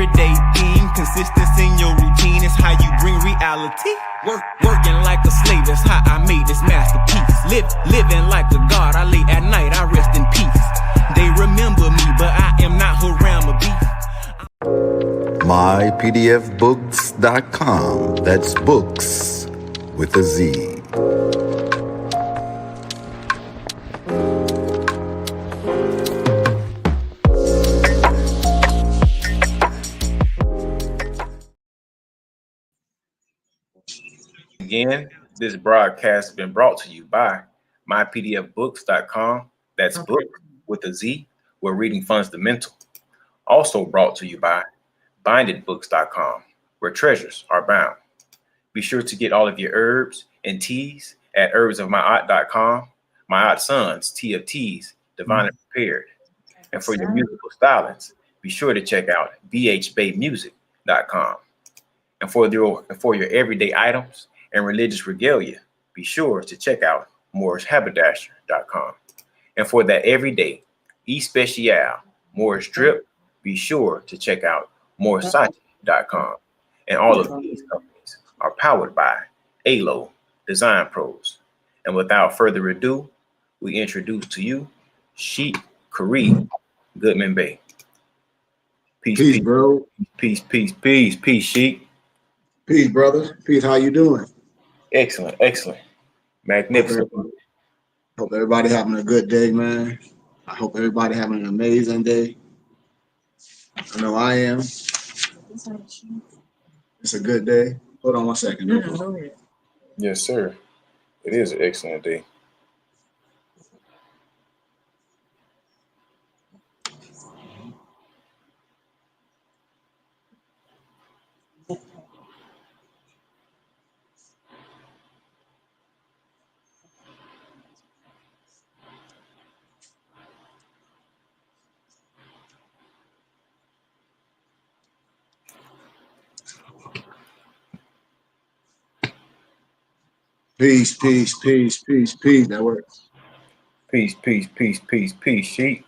everyday theme. Consistency in your routine is how you bring reality. Working like a slave, that's how I made this masterpiece. Living like a god, I lay at night, I rest in peace. They remember me, but I am not Harama beef. mypdfbooks.com. That's books with a Z. Again, this broadcast has been brought to you by mypdfbooks.com. That's book with a Z, where reading funds the mental. Also brought to you by bindedbooks.com, where treasures are bound. Be sure to get all of your herbs and teas at herbsofmyaunt.com. My Aunt Son's Tea of Teas, divinely prepared. And for your musical stylings, be sure to check out bhbaymusic.com. And for your everyday items and religious regalia, be sure to check out morrishaberdasher.com. And for that everyday especial Morris drip, be sure to check out morrissachi.com. And all of these companies are powered by ALO Design Pros. And without further ado, we introduce to you Sheik Kareem Goodman Bay. Peace, bro. Peace, Sheik. Peace, brother. Peace, how you doing? Excellent. Magnificent. Hope everybody having a good day, man. I hope everybody having an amazing day. I know I am. It's a good day. Hold on one second. Yes, sir. It is an excellent day. Peace. That works. Peace, Sheik.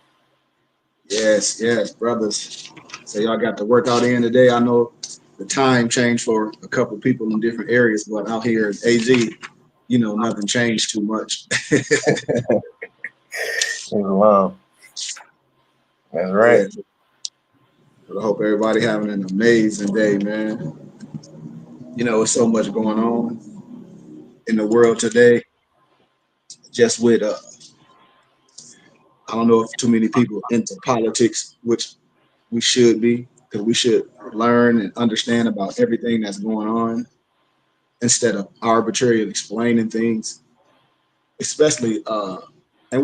Yes, brothers. So y'all got the workout in today. I know the time changed for a couple people in different areas, but out here in AZ, nothing changed too much. Wow. That's right. Yeah. But I hope everybody having an amazing day, man. There's so much going on in the world today. Just with I don't know if too many people into politics, which we should be, because we should learn and understand about everything that's going on instead of arbitrarily explaining things. Especially and I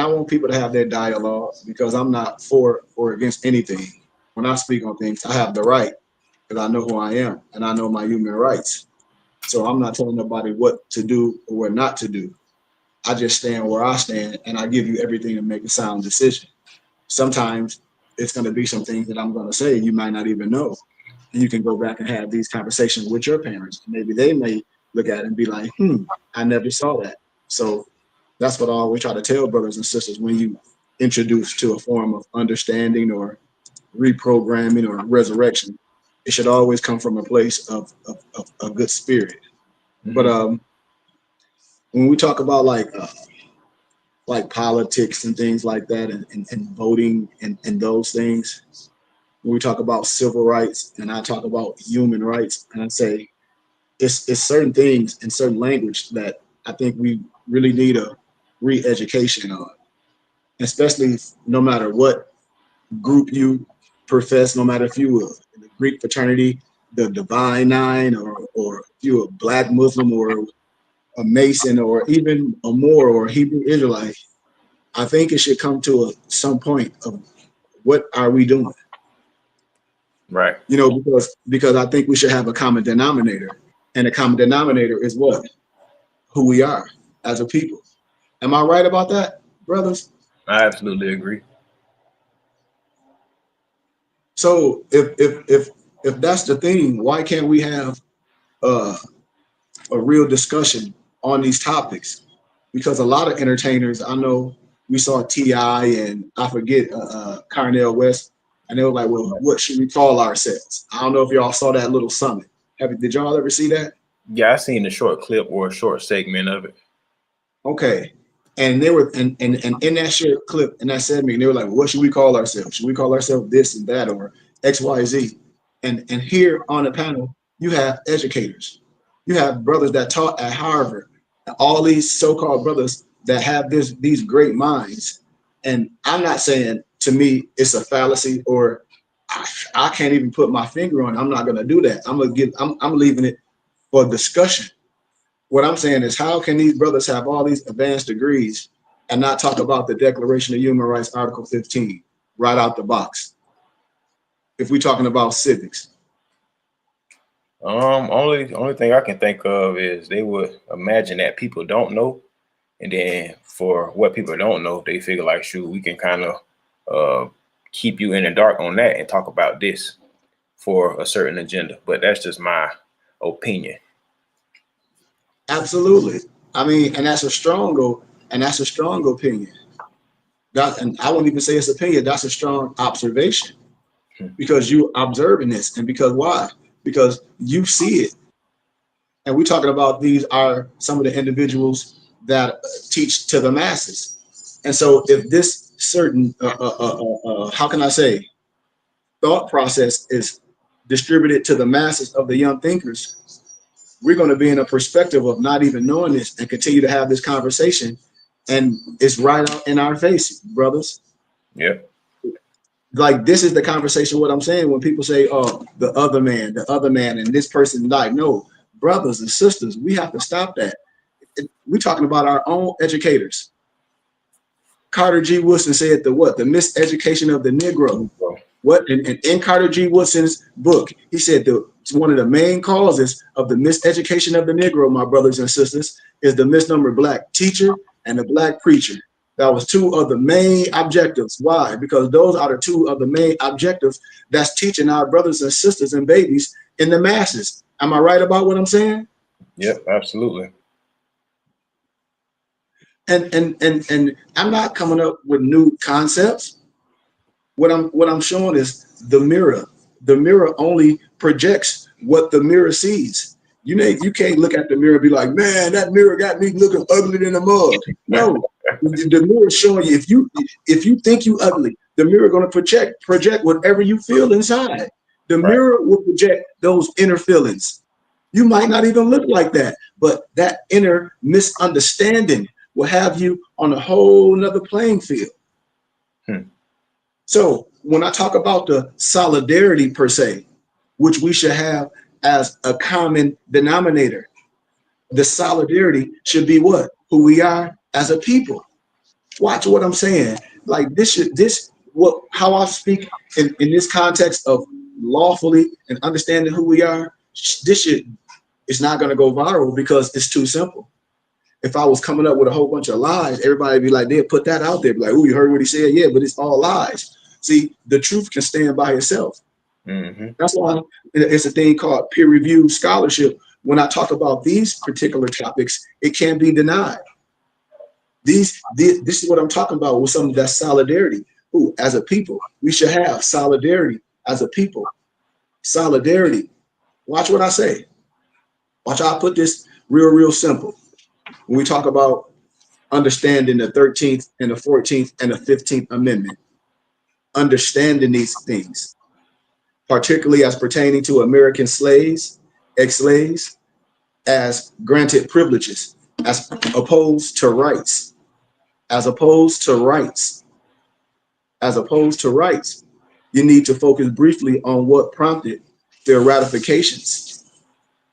want people to have their dialogue, because I'm not for or against anything. When I speak on things, I have the right, because I know who I am and I know my human rights. So I'm not telling nobody what to do or what not to do. I just stand where I stand, and I give you everything to make a sound decision. Sometimes it's going to be some things that I'm going to say you might not even know. And you can go back and have these conversations with your parents. Maybe they may look at it and be like, I never saw that. So that's what I always try to tell brothers and sisters when you introduce to a form of understanding or reprogramming or resurrection. It should always come from a place of a good spirit. Mm-hmm. But when we talk about like politics and things like that, and voting and those things, when we talk about civil rights and I talk about human rights, and I say it's certain things in certain language that I think we really need a re-education on, especially no matter what group you profess, no matter if you were in the Greek fraternity, the Divine Nine, or if you're a Black Muslim or a Mason or even a Moor or a Hebrew Israelite. I think it should come to some point of what are we doing? Right. Because I think we should have a common denominator, and the common denominator is what? Who we are as a people. Am I right about that, brothers? I absolutely agree. So if that's the thing, why can't we have a real discussion on these topics? Because a lot of entertainers, I know we saw T.I. and I forget Carnell West, And they were like, well, what should we call ourselves? I don't know if y'all saw that little summit. Did y'all ever see that? Yeah, I seen a short clip or a short segment of it. Okay. And they were and in that short clip, in that segment, they were like, well, what should we call ourselves? Should we call ourselves this and that or XYZ? And here on the panel, you have educators. You have brothers that taught at Harvard, all these so-called brothers that have these great minds. And I'm not saying, to me it's a fallacy, or I can't even put my finger on it. I'm not gonna do that. I'm leaving it for discussion. What I'm saying is, how can these brothers have all these advanced degrees and not talk about the Declaration of Human Rights, Article 15, right out the box? If we're talking about civics. Only thing I can think of is they would imagine that people don't know, and then for what people don't know, they figure like, shoot, we can kind of keep you in the dark on that and talk about this for a certain agenda. But that's just my opinion. Absolutely. I mean, and that's a strong opinion. And I wouldn't even say it's opinion. That's a strong observation, because you observing this, and because why? Because you see it. And we're talking about these are some of the individuals that teach to the masses. And so if this certain, how can I say, thought process is distributed to the masses of the young thinkers, we're going to be in a perspective of not even knowing this and continue to have this conversation. And it's right out in our face, brothers. Yeah. Like, this is the conversation, what I'm saying, when people say, oh, the other man, and this person died. No, brothers and sisters, we have to stop that. We're talking about our own educators. Carter G. Woodson said the miseducation of the Negro. What in Carter G. Woodson's book, he said one of the main causes of the miseducation of the Negro, my brothers and sisters, is the misnomer black teacher and the black preacher. That was two of the main objectives. Why? Because those are the two of the main objectives that's teaching our brothers and sisters and babies in the masses. Am I right about what I'm saying? Yep, absolutely. And I'm not coming up with new concepts. What I'm showing is the mirror. The mirror only projects what the mirror sees. You can't look at the mirror and be like, man, that mirror got me looking ugly than a mug. No, the mirror is showing you, if you think you ugly, the mirror going to project whatever you feel inside. The mirror will project those inner feelings. You might not even look like that, but that inner misunderstanding will have you on a whole nother playing field. So when I talk about the solidarity per se, which we should have as a common denominator, the solidarity should be what? Who we are as a people. Watch what I'm saying. Like how I speak in this context of lawfully and understanding who we are, it's not going to go viral because it's too simple. If I was coming up with a whole bunch of lies, everybody would be like, they'd put that out there, be like, oh, you heard what he said? Yeah, but it's all lies. See, the truth can stand by itself. Mm-hmm. That's why it's a thing called peer-reviewed scholarship. When I talk about these particular topics, it can't be denied. This is what I'm talking about with some of that solidarity. Who, as a people, we should have solidarity as a people. Solidarity. Watch what I say. Watch how I put this real simple. When we talk about understanding the 13th and the 14th and the 15th Amendment, understanding these things, particularly as pertaining to American slaves, ex-slaves, as granted privileges, as opposed to rights, you need to focus briefly on what prompted their ratifications.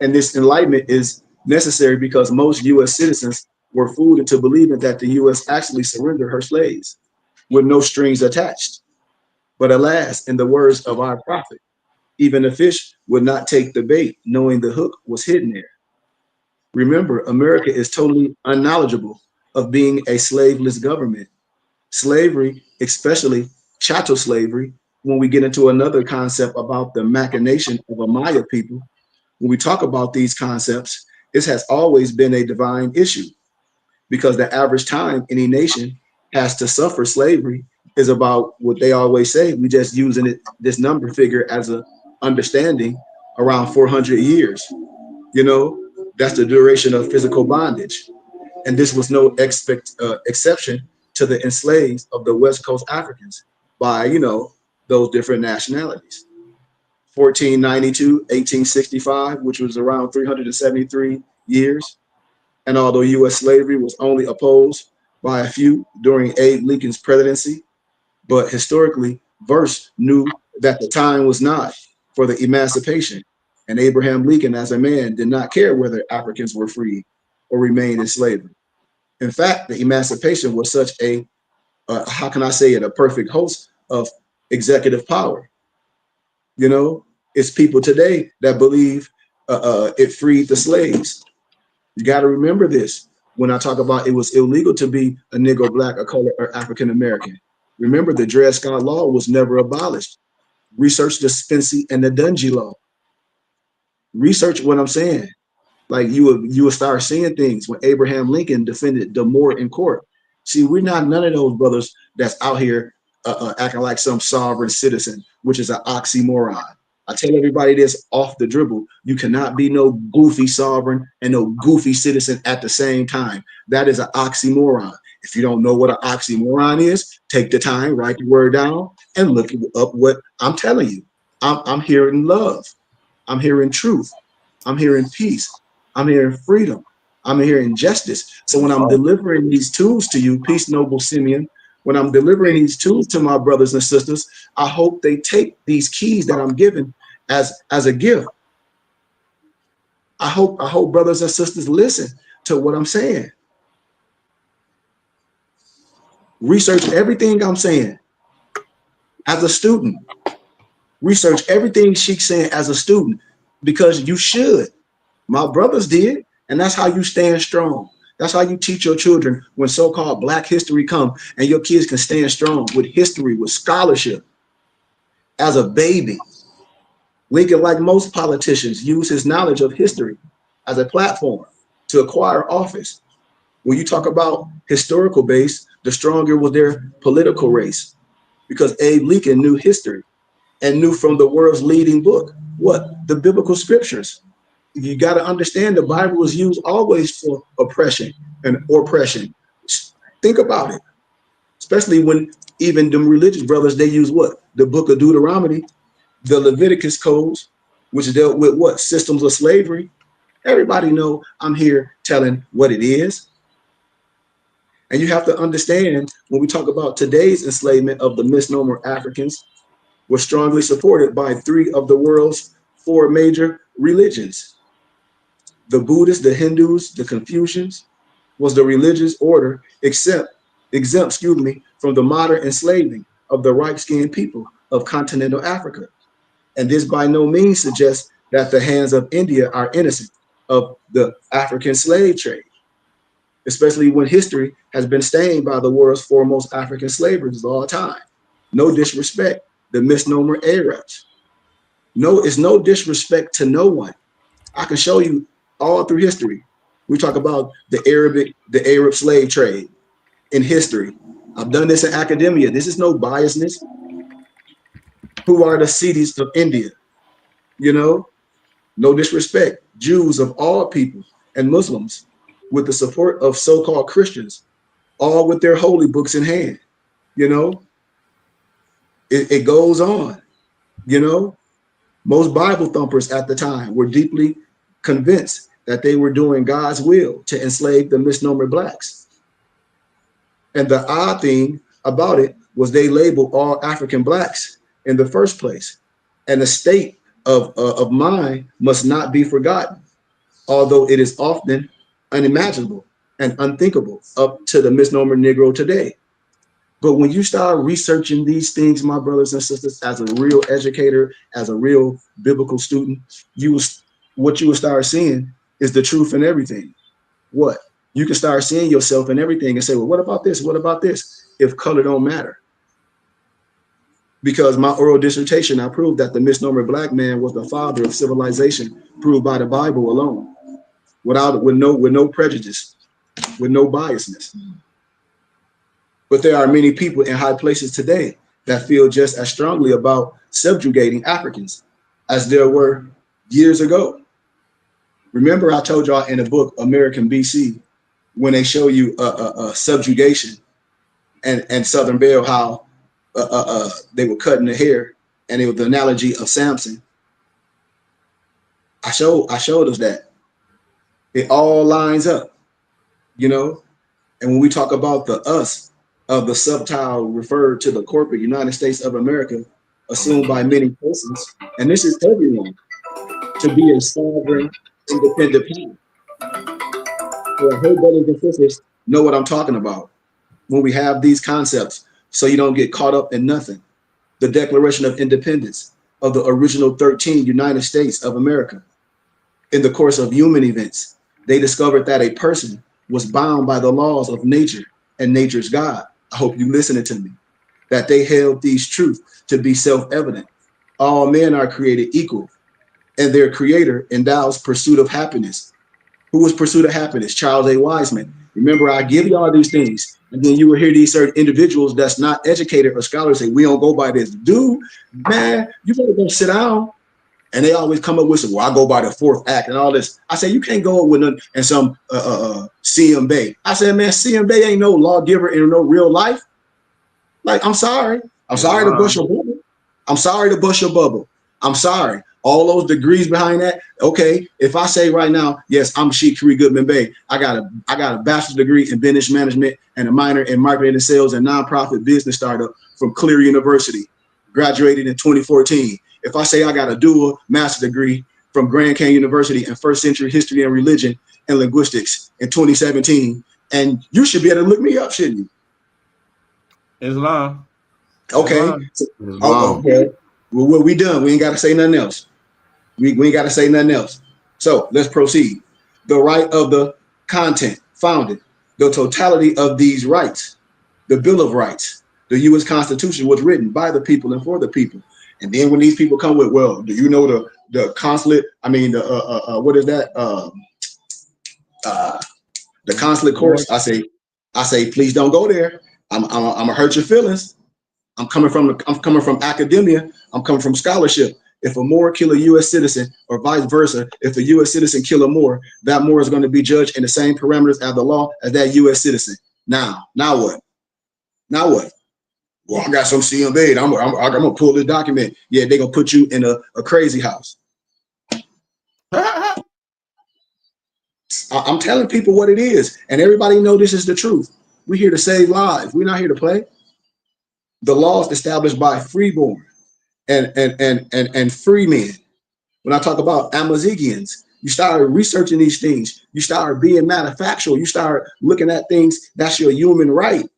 And this enlightenment is necessary because most U.S. citizens were fooled into believing that the U.S. actually surrendered her slaves with no strings attached. But alas, in the words of our prophet, even the fish would not take the bait, knowing the hook was hidden there. Remember, America is totally unknowledgeable of being a slaveless government. Slavery, especially chattel slavery, when we get into another concept about the machination of a Maya people, when we talk about these concepts, this has always been a divine issue, because the average time any nation has to suffer slavery is about what they always say. We just using it, this number figure, as a understanding around 400 years. You know, that's the duration of physical bondage. And this was no exception to the enslaved of the West Coast Africans by, those different nationalities. 1492, 1865, which was around 373 years. And although U.S. slavery was only opposed by a few during Abe Lincoln's presidency, but historically, Verse knew that the time was not for the emancipation. And Abraham Lincoln, as a man, did not care whether Africans were free or remained in slavery. In fact, the emancipation was such a, how can I say it, a perfect host of executive power. It's people today that believe it freed the slaves. You got to remember this when I talk about it was illegal to be a Negro, Black, or color, or African American. Remember, the Dred Scott Law was never abolished. Research the Spency and the Dungy Law. Research what I'm saying. Like you will start seeing things when Abraham Lincoln defended the Moor in court. See, we're not none of those brothers that's out here acting like some sovereign citizen, which is an oxymoron. I tell everybody this off the dribble. You cannot be no goofy sovereign and no goofy citizen at the same time. That is an oxymoron. If you don't know what an oxymoron is, take the time, write the word down, and look up what I'm telling you. I'm hearing love. I'm hearing truth. I'm hearing peace. I'm hearing freedom. I'm hearing justice. So when I'm delivering these tools to you, peace, noble Simeon, when I'm delivering these tools to my brothers and sisters, I hope they take these keys that I'm giving as a gift. I hope brothers and sisters listen to what I'm saying. Research everything I'm saying as a student. Research everything she's saying as a student, because you should. My brothers did, and that's how you stand strong. That's how you teach your children when so-called Black history come, and your kids can stand strong with history, with scholarship. As a baby, Lincoln, like most politicians, used his knowledge of history as a platform to acquire office. When you talk about historical base, the stronger was their political race, because Abe Lincoln knew history and knew from the world's leading book, what? The biblical scriptures. You got to understand the Bible was used always for oppression and oppression. Think about it, especially when even them religious brothers, they use what? The book of Deuteronomy, the Leviticus codes, which dealt with what? Systems of slavery. Everybody know I'm here telling what it is. And you have to understand, when we talk about today's enslavement of the misnomer Africans, was strongly supported by 3 of the world's 4 major religions. The Buddhists, the Hindus, the Confucians was the religious order exempt from the modern enslaving of the right-skinned people of continental Africa. And this by no means suggests that the hands of India are innocent of the African slave trade, especially when history has been stained by the world's foremost African slavers of all time. No disrespect, the misnomer Arabs. No, it's no disrespect to no one. I can show you all through history. We talk about the Arab slave trade in history. I've done this in academia. This is no biasness. Who are the cities of India? No disrespect. Jews of all people and Muslims, with the support of so-called Christians, all with their holy books in hand. It goes on. Most Bible thumpers at the time were deeply convinced that they were doing God's will to enslave the misnomer Blacks. And the odd thing about it was they labeled all African Blacks in the first place. And the state of mind must not be forgotten, although it is often unimaginable and unthinkable up to the misnomer Negro today. But when you start researching these things, my brothers and sisters, as a real educator, as a real biblical student, what you will start seeing is the truth in everything. What? You can start seeing yourself in everything and say, well, what about this? What about this? If color don't matter. Because my oral dissertation, I proved that the misnomer Black man was the father of civilization, proved by the Bible alone, with no prejudice, with no biasness. But there are many people in high places today that feel just as strongly about subjugating Africans as there were years ago. Remember, I told y'all in the book American BC, when they show you subjugation and Southern Belle, how they were cutting the hair, and it was the analogy of Samson. I showed us that it all lines up, you know. And when we talk about the us of the subtitle referred to the corporate United States of America, assumed by many persons, and this is everyone, to be a sovereign, independent people. So I hope brothers and sisters know what I'm talking about when we have these concepts, so you don't get caught up in nothing. The Declaration of Independence of the original 13 United States of America. In the course of human events, they discovered that a person was bound by the laws of nature and nature's God. I hope you listening to me. That they held these truths to be self-evident. All men are created equal, and their creator endows pursuit of happiness. Who was pursuit of happiness? Charles A. Wiseman. Remember, I give you all these things, and then you will hear these certain individuals that's not educated or scholars say, we don't go by this. Dude, man, you better go sit down. And they always come up with some, well, I go by the fourth act and all this. I say, you can't go with none and some CM Bay. I said, man, CM Bay ain't no lawgiver in no real life. Like, I'm sorry. I'm sorry to bust your bubble. I'm sorry to bust your bubble. I'm sorry. All those degrees behind that. Okay, if I say right now, yes, I'm Sheikh Khari Goodman Bay. I got a bachelor's degree in business management and a minor in marketing and sales and nonprofit business startup from Clear University. Graduated in 2014. If I say I got a dual master's degree from Grand Canyon University in first century history and religion and linguistics in 2017, and you should be able to look me up, shouldn't you? Islam. Okay. Okay. Well, we done. We ain't got to say nothing else. We ain't got to say nothing else. So let's proceed. The right of the content founded, the totality of these rights, the Bill of Rights, the U.S. Constitution was written by the people and for the people. And then when these people come with, well, do you know the consulate? I mean, what is that? The consulate course. I say, please don't go there. I'm gonna hurt your feelings. I'm coming from academia. I'm coming from scholarship. If a Moor kill a U.S. citizen or vice versa, if a U.S. citizen kill a Moor, that Moor is going to be judged in the same parameters as the law as that U.S. citizen. Now what? Now what? Well, I got some CMB. I'm gonna pull this document. Yeah, they're gonna put you in a crazy house. I'm telling people what it is, and everybody know this is the truth. We're here to save lives. We're not here to play. The laws established by freeborn and free men. When I talk about Amazigians, you start researching these things. You start being manufactured. You start looking at things. That's your human right.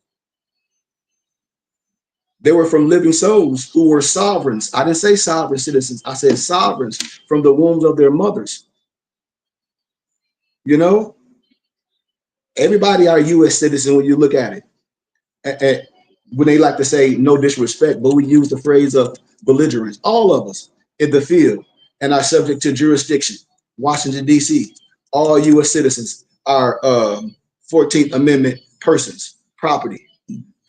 They were from living souls who were sovereigns. I didn't say sovereign citizens. I said sovereigns from the wombs of their mothers. You know, everybody are U.S. citizen when you look at it. And when they like to say no disrespect, but we use the phrase of belligerents, all of us in the field and are subject to jurisdiction. Washington, D.C., all U.S. citizens are 14th Amendment persons, property,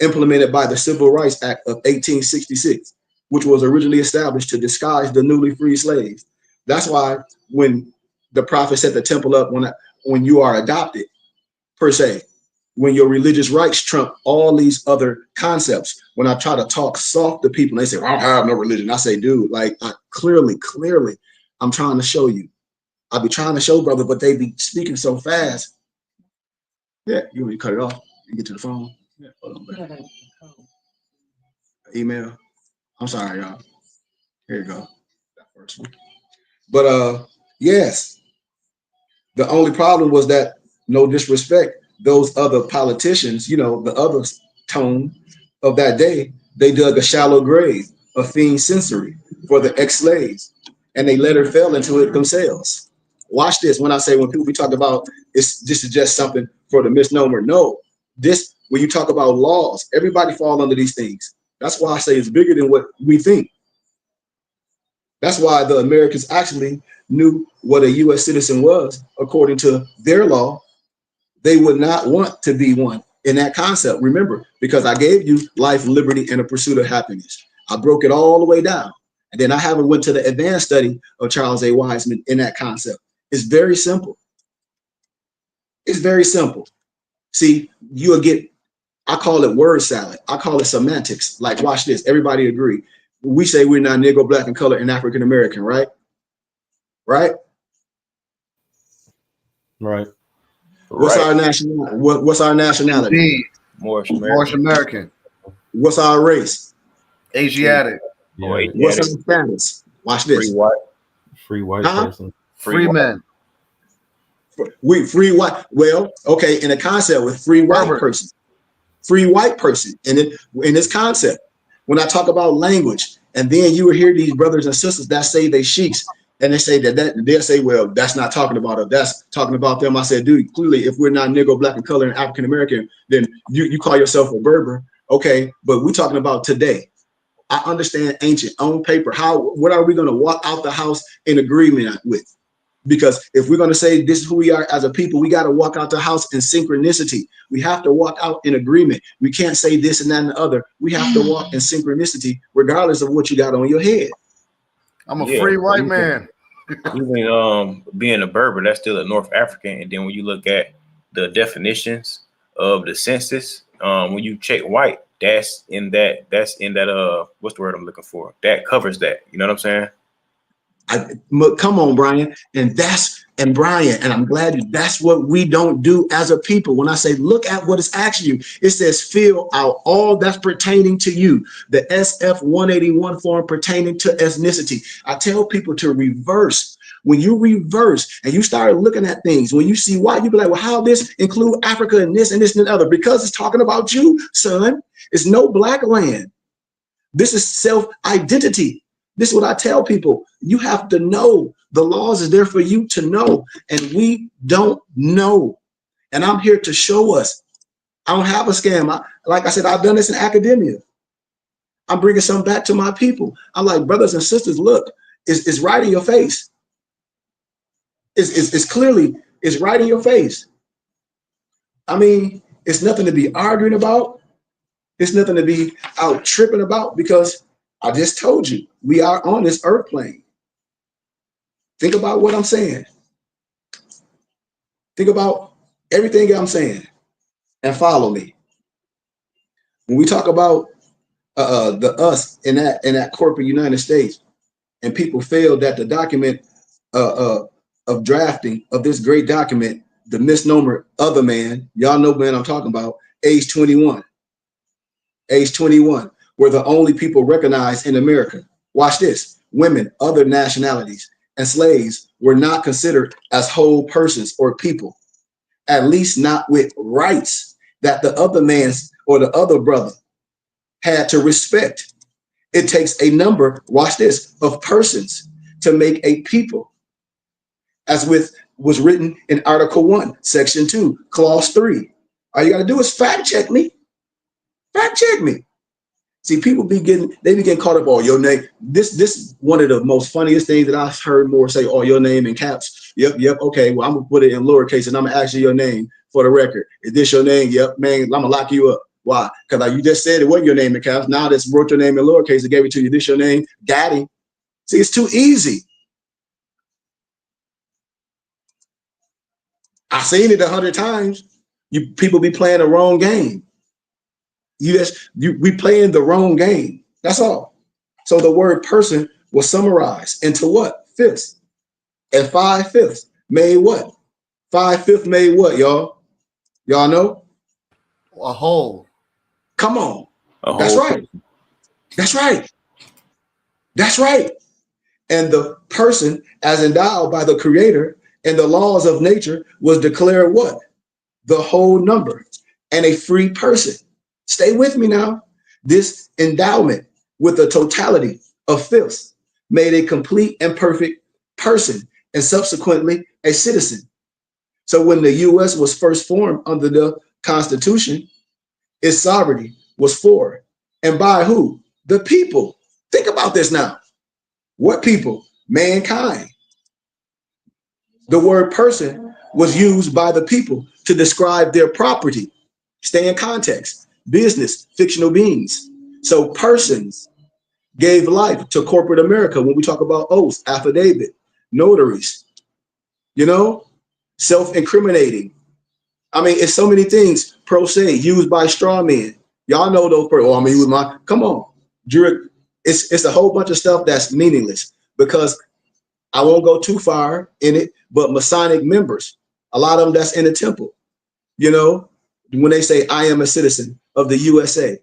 implemented by the Civil Rights Act of 1866, which was originally established to disguise the newly freed slaves. That's why when the prophet set the temple up, when you are adopted, per se, when your religious rights trump all these other concepts. When I try to talk soft to people, they say, well, I don't have no religion. I say, dude, like clearly, I'm trying to show you. I be trying to show, brother, but they be speaking so fast. Yeah, you want me to cut it off and get to the phone? Yeah, hold on, email. I'm sorry, y'all. Here you go. That first one. But yes, the only problem was that, no disrespect, those other politicians, you know, the other tone of that day, they dug a shallow grave, a fiend sensory for the ex-slaves, and they later fell into it themselves. Watch this. When I say, when people be talking about this is just something for the misnomer. No, this, when you talk about laws, everybody fall under these things. That's why I say it's bigger than what we think. That's why the Americans actually knew what a U.S. citizen was according to their law. They would not want to be one in that concept. Remember, because I gave you life, liberty, and a pursuit of happiness. I broke it all the way down. And then I haven't went to the advanced study of Charles A. Wiseman in that concept. It's very simple. It's very simple. See, you'll get, I call it word salad. I call it semantics. Like, watch this. Everybody agree. We say we're not Negro, Black, and color, and African American, right? Right? Right. What's our nationality? What's our nationality? Indeed. Moorish Moorish American. What's our race? Asiatic. Yeah. What's our status? Watch this. Free white Huh? person. Free men. We free white. Well, okay, in a concept with free white person. Free white person. And in this concept, when I talk about language, and then you will hear these brothers and sisters that say they sheiks, and they say that they'll say, well, that's not talking about us, that's talking about them. I said, dude, clearly, if we're not Negro, Black, and color, and African American, then you call yourself a Berber, okay? But we're talking about today. I understand ancient on paper. What are we going to walk out the house in agreement with? Because if we're going to say this is who we are as a people, we got to walk out the house in synchronicity. We have to walk out in agreement. We can't say this and that and the other. We have to walk in synchronicity, regardless of what you got on your head. I'm a free white man. Even being a Berber, that's still a North African. And then when you look at the definitions of the census, when you check white, that's in that what's the word I'm looking for? That covers that. You know what I'm saying? Come on, Brian. And Brian, and I'm glad that's what we don't do as a people. When I say, look at what it's asking you, it says, fill out all that's pertaining to you. The SF 181 form pertaining to ethnicity. I tell people to reverse. When you reverse and you start looking at things, when you see why, you be like, well, how this include Africa and this and this and the other? Because it's talking about you, son. It's no black land. This is self-identity. This is what I tell people. You have to know. The laws is there for you to know. And we don't know. And I'm here to show us. I don't have a scam. Like I said, I've done this in academia. I'm bringing something back to my people. I'm like, brothers and sisters, look, it's right in your face. It's clearly, it's right in your face. I mean, it's nothing to be arguing about. It's nothing to be out tripping about, because I just told you, we are on this earth plane. Think about what I'm saying. Think about everything I'm saying and follow me. When we talk about the us in that corporate United States, and people failed that the document of drafting of this great document, the misnomer other man, y'all know man I'm talking about, age 21. Age 21. We're the only people recognized in America. Watch this. Women, other nationalities, and slaves were not considered as whole persons or people, at least not with rights that the other man's or the other brother had to respect. It takes a number, watch this, of persons to make a people, as was written in Article 1, Section 2, Clause 3. All you got to do is fact check me. Fact check me. See, people be getting caught up on your name. This is one of the most funniest things that I've heard more say, oh, your name in caps. Yep. Okay, well, I'm gonna put it in lowercase and I'm gonna ask you your name for the record. Is this your name? Yep, man, I'm gonna lock you up. Why? Because you just said it wasn't your name in caps. Now this wrote your name in lowercase and gave it to you. This your name? Got him. See, it's too easy. I've seen it 100 times. You people be playing the wrong game. We playing the wrong game. That's all. So the word person was summarized into what? Fifths. And 5/5 made what? 5/5 made what, y'all? Y'all know? A whole. Come on. A That's whole right. person. That's right. That's right. And the person, as endowed by the creator and the laws of nature, was declared what? The whole number and a free person. Stay with me now. This endowment with the totality of fifths made a complete and perfect person and subsequently a citizen. So when the U.S. was first formed under the Constitution, its sovereignty was for and by who? The people. Think about this now. What people? Mankind. The word person was used by the people to describe their property, Stay in context. Business, fictional beings. So persons gave life to corporate America when we talk about oaths, affidavit, notaries, you know, self-incriminating. I mean, it's so many things, pro se, used by straw men. Y'all know those, oh, I mean, with my, come on. It's a whole bunch of stuff that's meaningless because I won't go too far in it, but Masonic members, a lot of them that's in the temple, you know, when they say, I am a citizen of the USA,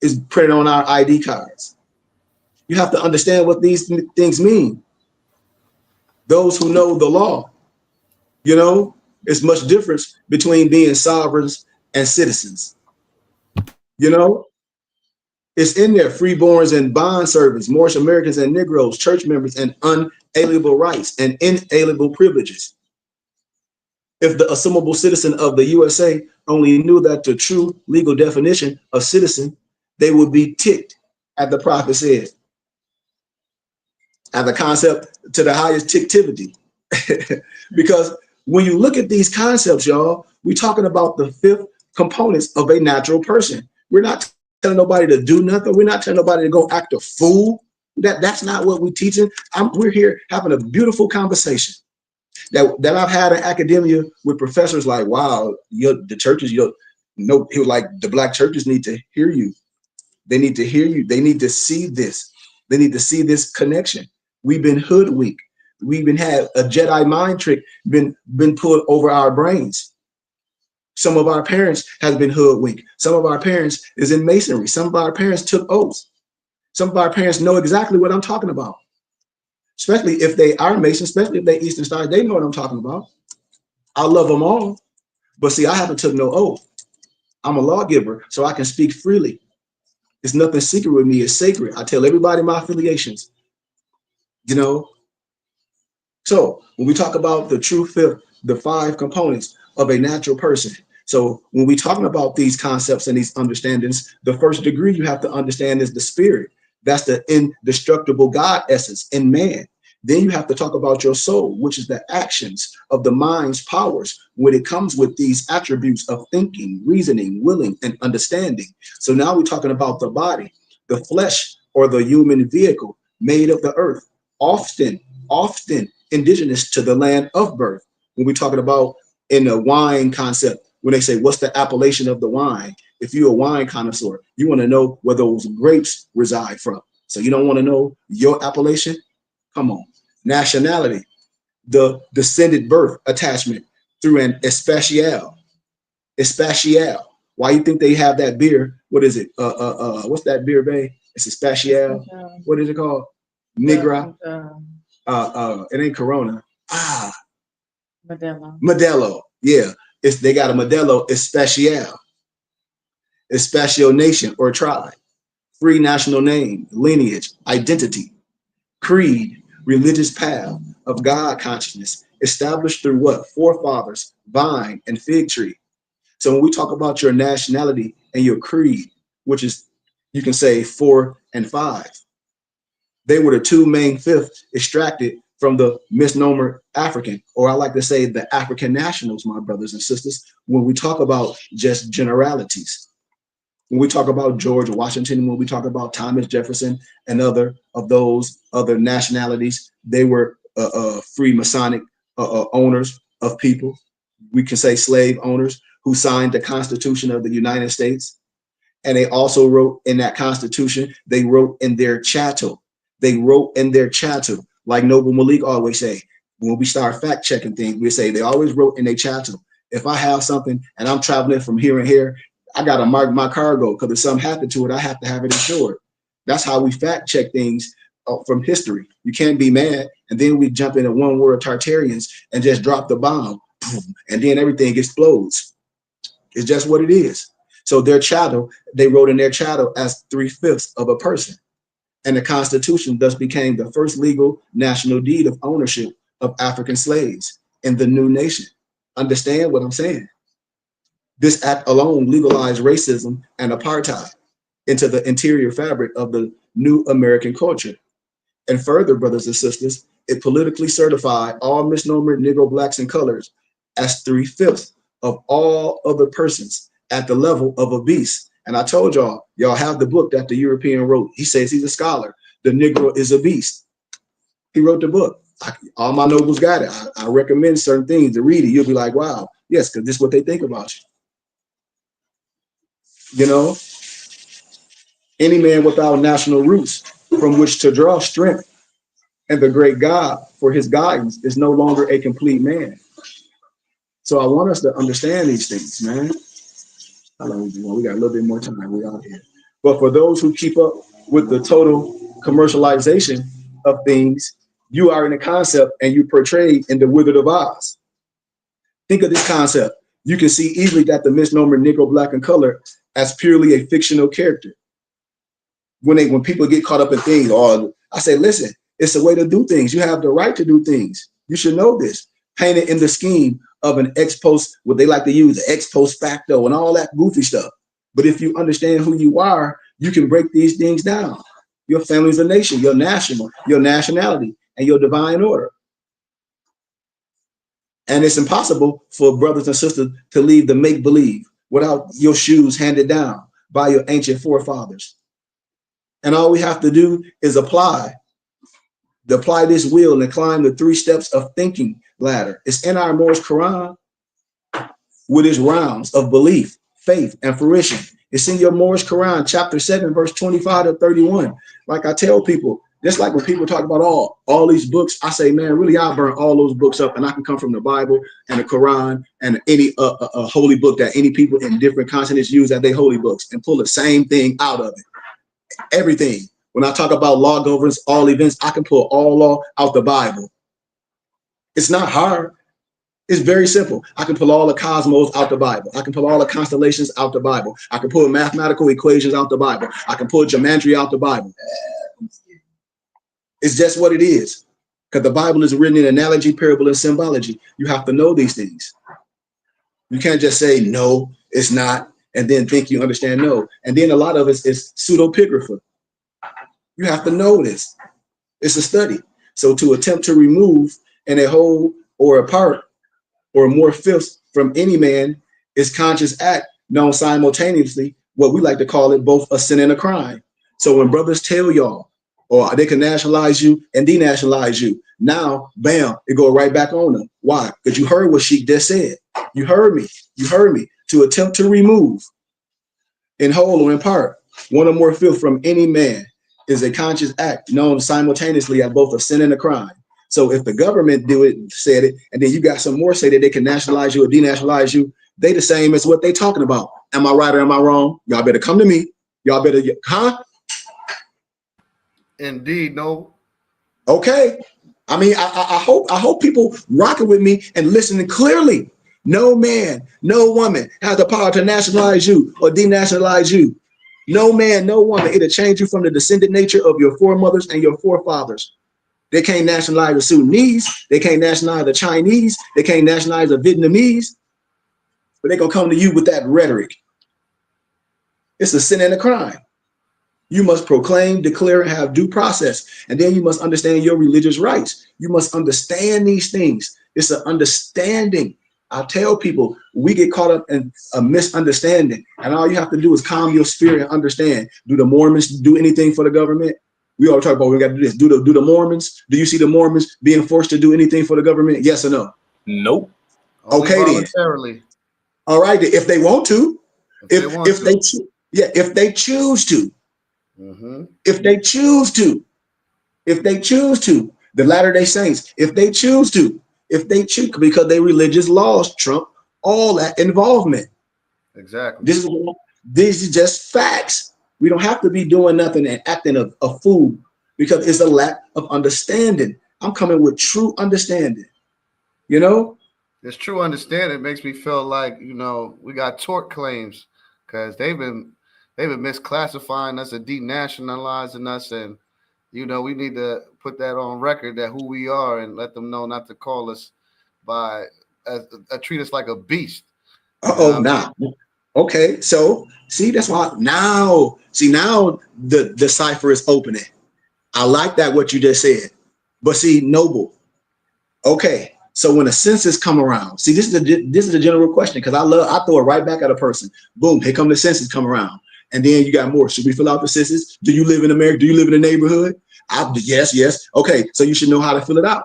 is printed on our ID cards. You have to understand what these things mean. Those who know the law, you know, it's much difference between being sovereigns and citizens. You know, it's in there, freeborns and bond servants, Moorish Americans and Negroes, church members, and unalienable rights and inalienable privileges. If the assumable citizen of the USA only knew that the true legal definition of citizen, they would be ticked at the prophet said, at the concept to the highest tictivity. Because when you look at these concepts, y'all, we're talking about the 5th components of a natural person. We're not telling nobody to do nothing. We're not telling nobody to go act a fool. That's not what we're teaching. We're here having a beautiful conversation that I've had in academia with professors like, wow, the churches, he was like, the black churches need to hear you. They need to hear you. They need to see this. They need to see this connection. We've been hoodwinked. We've been had a Jedi mind trick been put over our brains. Some of our parents has been hoodwinked. Some of our parents is in masonry. Some of our parents took oaths. Some of our parents know exactly what I'm talking about. Especially if they are Masons, especially if they Eastern Stars, they know what I'm talking about. I love them all. But see, I haven't took no oath. I'm a lawgiver, so I can speak freely. It's nothing secret with me. It's sacred. I tell everybody my affiliations, you know. So when we talk about the true 5th, the 5 components of a natural person. So when we're talking about these concepts and these understandings, the first degree you have to understand is the spirit. That's the indestructible God essence in man. Then you have to talk about your soul, which is the actions of the mind's powers when it comes with these attributes of thinking, reasoning, willing, and understanding. So now we're talking about the body, the flesh, or the human vehicle made of the earth, often indigenous to the land of birth. When we're talking about in the wine concept, when they say, what's the appellation of the wine? If you're a wine connoisseur, you want to know where those grapes reside from. So you don't want to know your appellation? Come on. Nationality, the descended birth attachment through an especial. Why you think they have that beer? What is it? What's that beer, babe? It's a special. What is it called? Negra. It ain't Corona. Modelo. Yeah. They got a Modelo Especial nation or tribe, free national name, lineage, identity, creed, religious path of God consciousness, established through what? Forefathers, vine, and fig tree. So when we talk about your nationality and your creed, which is, you can say 4 and 5, they were the 2 main 5th extracted from the misnomer African, or I like to say the African nationals, my brothers and sisters, when we talk about just generalities. When we talk about George Washington, when we talk about Thomas Jefferson and other of those other nationalities, they were free Masonic owners of people. We can say slave owners who signed the Constitution of the United States. And they also wrote in that Constitution, they wrote in their chattel. Like Noble Malik always say, when we start fact checking things, we say they always wrote in their chattel. If I have something and I'm traveling from here and here, I got to mark my cargo because if something happened to it, I have to have it insured. That's how we fact check things from history. You can't be mad. And then we jump into one word Tartarians and just drop the bomb. And then everything explodes. It's just what it is. So their chattel, they wrote in their chattel as 3/5 of a person. And the Constitution thus became the first legal national deed of ownership of African slaves in the new nation. Understand what I'm saying? This act alone legalized racism and apartheid into the interior fabric of the new American culture. And further, brothers and sisters, it politically certified all misnomer Negro, blacks, and colors as 3/5 of all other persons at the level of a beast. And I told y'all have the book that the European wrote. He says he's a scholar. The Negro is a beast. He wrote the book. All my nobles got it. I recommend certain things to read it. You'll be like, wow, yes, because this is what they think about you. You know, any man without national roots from which to draw strength and the great God for his guidance is no longer a complete man. So I want us to understand these things, man. How long we doing? We got a little bit more time. We're out here. But for those who keep up with the total commercialization of things, you are in a concept and you portrayed in the Wizard of Oz. Think of this concept. You can see easily that the misnomer Negro, Black, and Color as purely a fictional character. When people get caught up in things, or I say, listen, it's a way to do things. You have the right to do things. You should know this. Painted in the scheme of an ex post, what they like to use, the ex post facto and all that goofy stuff. But if you understand who you are, you can break these things down. Your family is a nation, your nationality, and your divine order. And it's impossible for brothers and sisters to leave the make-believe without your shoes handed down by your ancient forefathers. And all we have to do is apply this wheel and climb the 3 steps of thinking ladder. It's in our Moorish Quran with its rounds of belief, faith, and fruition. It's in your Moorish Quran, chapter 7, verse 25 to 31. Like I tell people, just like when people talk about all these books, I say, man, really, I'll burn all those books up, and I can come from the Bible and the Quran and any holy book that any people in different continents use as their holy books and pull the same thing out of it. Everything. When I talk about law governs all events, I can pull all law out the Bible. It's not hard. It's very simple. I can pull all the cosmos out the Bible. I can pull all the constellations out the Bible. I can pull mathematical equations out the Bible. I can pull geometry out the Bible. It's just what it is. Because the Bible is written in analogy, parable, and symbology. You have to know these things. You can't just say, no, it's not, and then think you understand no. And then a lot of it is pseudepigrapha. You have to know this. It's a study. So to attempt to remove in a whole or a part or more fifths from any man is conscious act known simultaneously, what we like to call it both a sin and a crime. So when brothers tell y'all, or they can nationalize you and denationalize you, now, bam, it go right back on them. Why? Because you heard what she just said. You heard me. You heard me. To attempt to remove in whole or in part one or more filth from any man is a conscious act known simultaneously as both a sin and a crime. So if the government said it, and then you got some more say that they can nationalize you or denationalize you, they the same as what they talking about. Am I right or am I wrong? Y'all better come to me. Y'all better, huh? Indeed, no. Okay. I mean, I hope people rocking with me and listening clearly. No man, no woman has the power to nationalize you or denationalize you. No man, no woman. It'll change you from the descendant nature of your foremothers and your forefathers. They can't nationalize the Sudanese. They can't nationalize the Chinese. They can't nationalize the Vietnamese. But they're going to come to you with that rhetoric. It's a sin and a crime. You must proclaim, declare, and have due process. And then you must understand your religious rights. You must understand these things. It's an understanding. I tell people, we get caught up in a misunderstanding. And all you have to do is calm your spirit and understand. Do the Mormons do anything for the government? We all talk about we got to do this. Do the Mormons? Do you see the Mormons being forced to do anything for the government? Yes or no? Nope. Only okay, voluntarily. Then. All right, if they want to. If they choose to. Mm-hmm. If they choose to, the Latter-day Saints, if they choose, because their religious laws trump all that involvement. Exactly. This is just facts. We don't have to be doing nothing and acting a fool because it's a lack of understanding. I'm coming with true understanding. You know? This true understanding makes me feel like, we got tort claims because they've been misclassifying us and denationalizing us, and we need to put that on record that who we are and let them know not to call us treat us like a beast. Now, okay, so see that's why now the cipher is opening. I like that what you just said, but see, Noble. Okay, So when a census come around, see, this is a general question because I throw it right back at a person. Boom, here come the census come around. And then you got more. Should we fill out the census? Do you live in America? Do you live in a neighborhood? Yes. Okay, so you should know how to fill it out.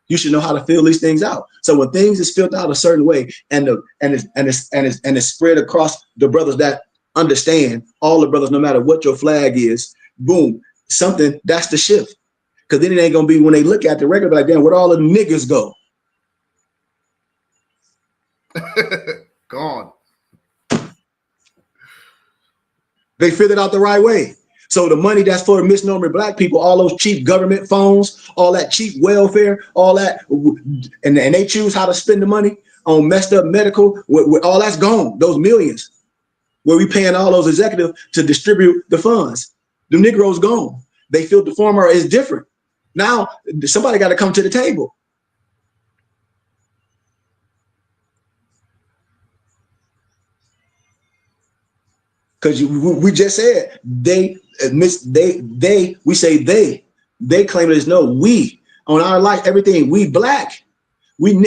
You should know how to fill these things out. So when things is filled out a certain way and it's spread across the brothers that understand, all the brothers, no matter what your flag is, boom, something, that's the shift. Because then it ain't gonna be when they look at the record like, damn, where'd all the niggas go? Gone. They filled it out the right way. So the money that's for misnomer black people, all those cheap government phones, all that cheap welfare, all that, and they choose how to spend the money on messed up medical, with all that's gone, those millions, where we paying all those executives to distribute the funds. The Negroes gone. They feel the former is different. Now, somebody got to come to the table. Because we just said they claim it as no, we on our life, everything, we black.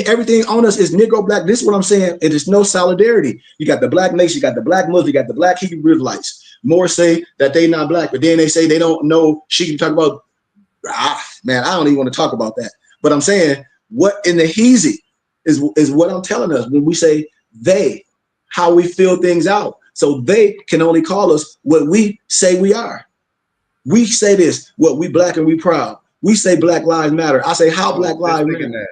Everything on us is Negro black. This is what I'm saying. It is no solidarity. You got the black nation, you got the black Muslim, you got the black Hebrew Israelites. More say that they not black, but then they say they don't know. She can talk about, man, I don't even want to talk about that. But I'm saying what in the heezy is what I'm telling us when we say they, how we feel things out. So they can only call us what we say we are. We say this, what we black and we proud. We say Black Lives Matter. I say how Black Lives Matter.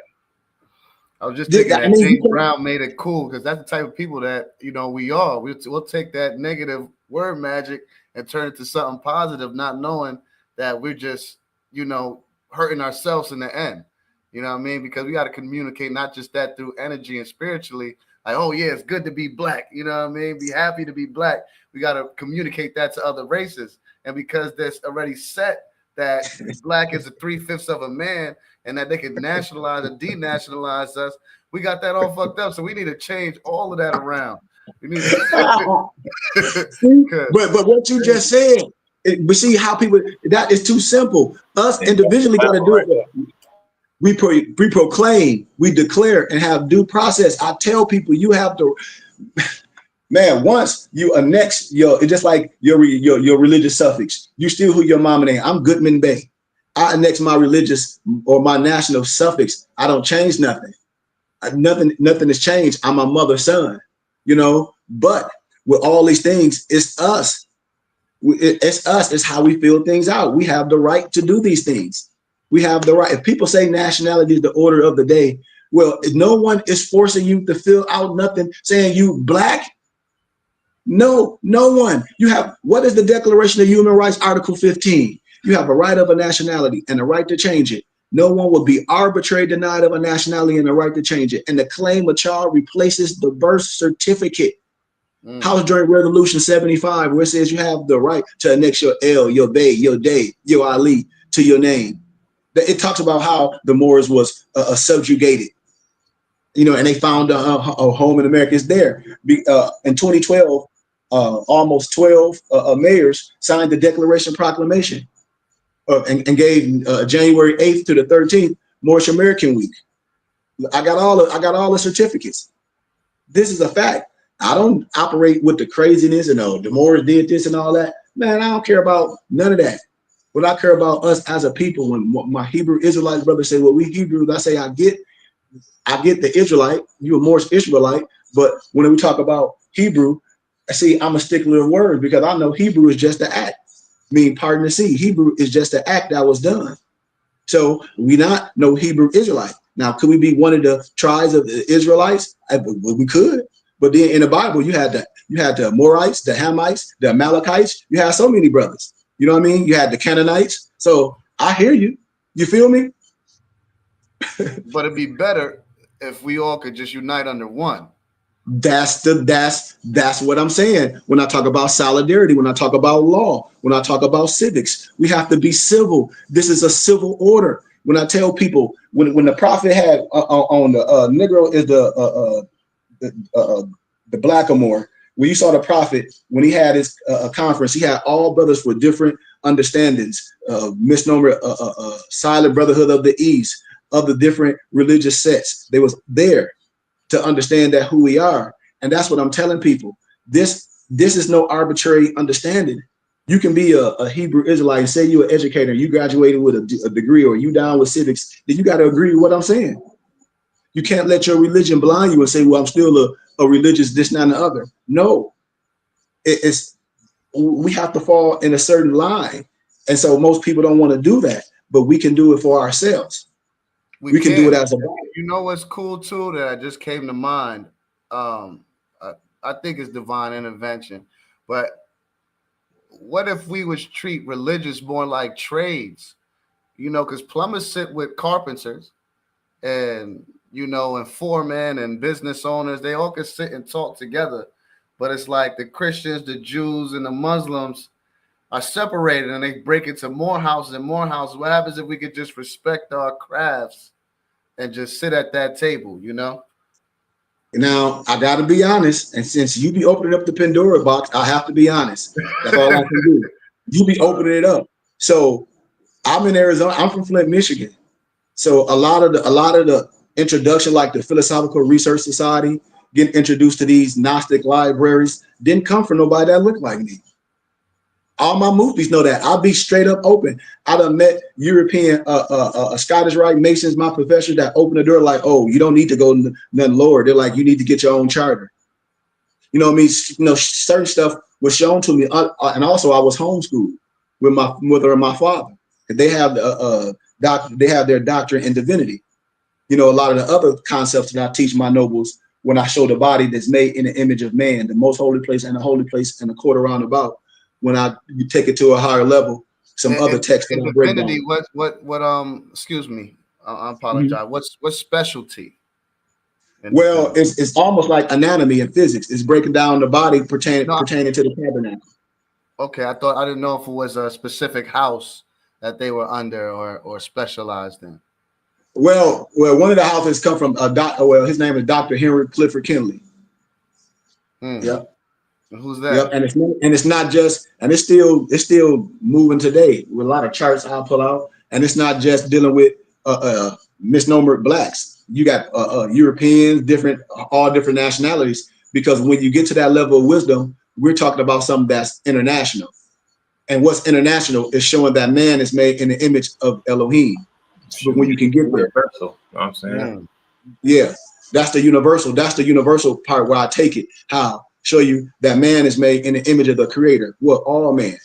I was just thinking that James Brown made it cool because that's the type of people that, you know, we are. We'll take that negative word magic and turn it to something positive, not knowing that we're just, you know, hurting ourselves in the end. You know what I mean? Because we got to communicate not just that through energy and spiritually. Like, oh, yeah, it's good to be black. You know what I mean? Be happy to be black. We got to communicate that to other races. And because there's already set that black is 3/5 of a man and that they can nationalize and denationalize us, we got that all fucked up. So we need to change all of that around. We need to but what you just said, but see how people, that is too simple. Us individually got to do it. We proclaim, we declare, and have due process. I tell people you have to, man. Once you annex it's just like your religious suffix. You still who your mama name. I'm Goodman Bay. I annex my religious or my national suffix. I don't change nothing. Nothing has changed. I'm my mother's son. You know. But with all these things, it's us. It's us. It's how we feel things out. We have the right to do these things. We have the right. If people say nationality is the order of the day, well, no one is forcing you to fill out nothing saying you black. No one. You have, what is the Declaration of Human Rights, Article 15? You have a right of a nationality and a right to change it. No one will be arbitrarily denied of a nationality and a right to change it. And the claim of child replaces the birth certificate. House Joint Resolution 75, where it says you have the right to annex your L, your Bay, your Day, your Ali to your name. It talks about how the Moors was subjugated, you know, and they found a home in America. It's there. In 2012, almost 12 mayors signed the Declaration Proclamation and gave January 8th to the 13th Moorish American Week. I got all the certificates. This is a fact. I don't operate with the craziness and the Moors did this and all that. Man, I don't care about none of that. What I care about us as a people, when my Hebrew Israelite brothers say, well, we Hebrews, I say, I get the Israelite, you a Moorish Israelite, but when we talk about Hebrew, I see I'm a stickler of words because I know Hebrew is just the act. Pardon the sea. Hebrew is just the act that was done. So we not no Hebrew Israelite. Now, could we be one of the tribes of the Israelites? We could, but then in the Bible, you had the Amorites, the Hamites, the Amalekites. You had so many brothers. You know what I mean? You had the Canaanites. So I hear you. You feel me? But it'd be better if we all could just unite under one. That's what I'm saying. When I talk about solidarity, when I talk about law, when I talk about civics, we have to be civil. This is a civil order. When I tell people, when the prophet had on the Negro is the blackamoor. When you saw the prophet, when he had his conference, he had all brothers for different understandings. Misnomer, Silent Brotherhood of the East, of the different religious sects. They was there to understand that who we are. And that's what I'm telling people. This is no arbitrary understanding. You can be a Hebrew Israelite and say you're an educator, you graduated with a degree, or you down with civics, then you got to agree with what I'm saying. You can't let your religion blind you and say, well, I'm still a religious this, that, and the other. No, we have to fall in a certain line. And so most people don't want to do that, but we can do it for ourselves. We can do it as a body. You know what's cool too that just came to mind? I think it's divine intervention, but what if we was treat religious more like trades? You know, because plumbers sit with carpenters, and and foremen and business owners, they all can sit and talk together. But it's like the Christians, the Jews, and the Muslims are separated, and they break into more houses and more houses. What happens if we could just respect our crafts and just sit at that table, Now, I got to be honest, and since you be opening up the Pandora box, I have to be honest. That's all I can do. You be opening it up. So I'm in Arizona. I'm from Flint, Michigan. So a lot of the introduction, like the Philosophical Research Society, getting introduced to these Gnostic libraries, didn't come from nobody that looked like me. All my movies know that. I'll be straight up open. I done met European, Scottish Rite Masons, my professor, that opened the door like, oh, you don't need to go nothing lower. They're like, you need to get your own charter. You know what I mean? Certain stuff was shown to me. And also I was homeschooled with my mother and my father. They have their doctorate in divinity. A lot of the other concepts that I teach my nobles when I show the body that's made in the image of man, the most holy place and the holy place and the quarter roundabout. When you take it to a higher level, some other text that I break down. What excuse me, I apologize. Mm-hmm. What's specialty? Well, it's almost like anatomy and physics. It's breaking down the body pertaining to the tabernacle. Okay, I didn't know if it was a specific house that they were under or specialized in. Well, one of the houses come from a doctor. Well, his name is Dr. Henry Clifford Kinley. Yeah. Who's that? Yep, and it's not just, and it's still moving today with a lot of charts I'll pull out, and it's not just dealing with misnomer blacks. You got Europeans, all different nationalities, because when you get to that level of wisdom, we're talking about something that's international, and what's international is showing that man is made in the image of Elohim. But when you can get there, universal, you know what I'm saying, yeah, that's the universal. That's the universal part where I take it. How? Show you that man is made in the image of the creator. Well, all man.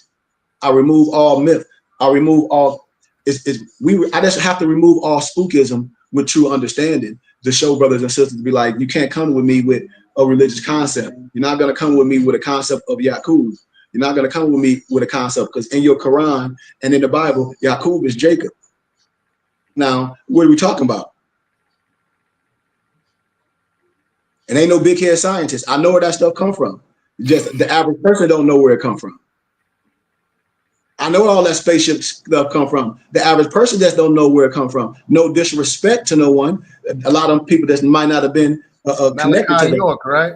I remove all myth. I remove all. I just have to remove all spookism with true understanding to show brothers and sisters to be like, you can't come with me with a religious concept. You're not going to come with me with a concept of Yaqub. You're not going to come with me with a concept, because in your Quran and in the Bible, Yaqub is Jacob. Now, what are we talking about? And ain't no big head scientist. I know where that stuff come from. Just the average person don't know where it come from. I know all that spaceship stuff come from. The average person just don't know where it come from. No disrespect to no one. A lot of people that might not have been connected to York, right?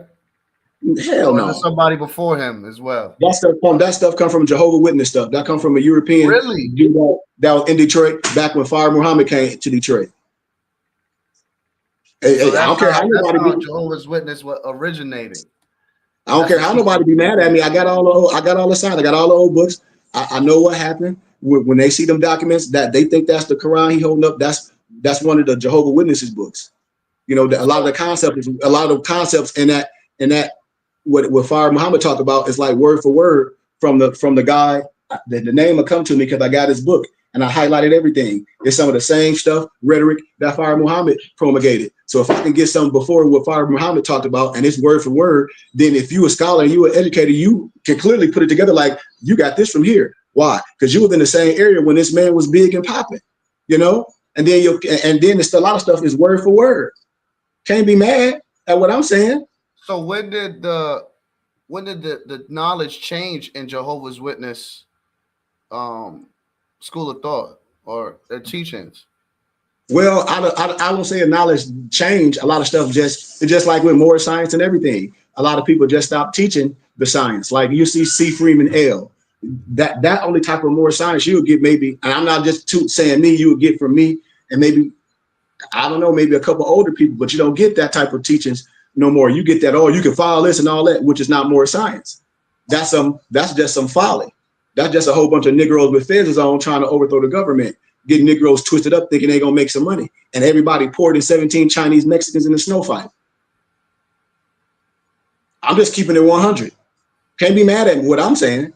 Hell no. Somebody before him as well. That stuff come from Jehovah's Witness stuff. That come from a European dude that was in Detroit back when Fire Muhammad came to Detroit. So I don't care how nobody Jehovah's Witness originated. I don't care how nobody be mad at me. I got all the signs. I got all the old books. I know what happened when they see them documents that they think that's the Quran he holding up. That's one of the Jehovah's Witnesses books. A lot of the concepts in that what Fire Muhammad talked about is like word for word from the guy. The name will come to me because I got his book. And I highlighted everything. It's some of the same stuff, rhetoric that Fire Muhammad promulgated. So if I can get something before what Fire Muhammad talked about, and it's word for word, then if you a scholar and you an educator, you can clearly put it together like you got this from here. Why? Because you was in the same area when this man was big and popping, And then it's a lot of stuff is word for word. Can't be mad at what I'm saying. So when did the knowledge change in Jehovah's Witness school of thought or their teachings? Well, I won't say a knowledge change. A lot of stuff it's just like with more science and everything. A lot of people just stop teaching the science. Like you see C. Freeman L. That only type of more science you'll get maybe, and I'm not just saying me, you would get from me and maybe I don't know, maybe a couple older people, but you don't get that type of teachings no more. You get that, oh, you can follow this and all that, which is not more science. That's just some folly. That's just a whole bunch of Negroes with feathers on trying to overthrow the government, getting Negroes twisted up thinking they're gonna make some money. And everybody poured in 17 Chinese Mexicans in the snow fight. I'm just keeping it 100. Can't be mad at what I'm saying.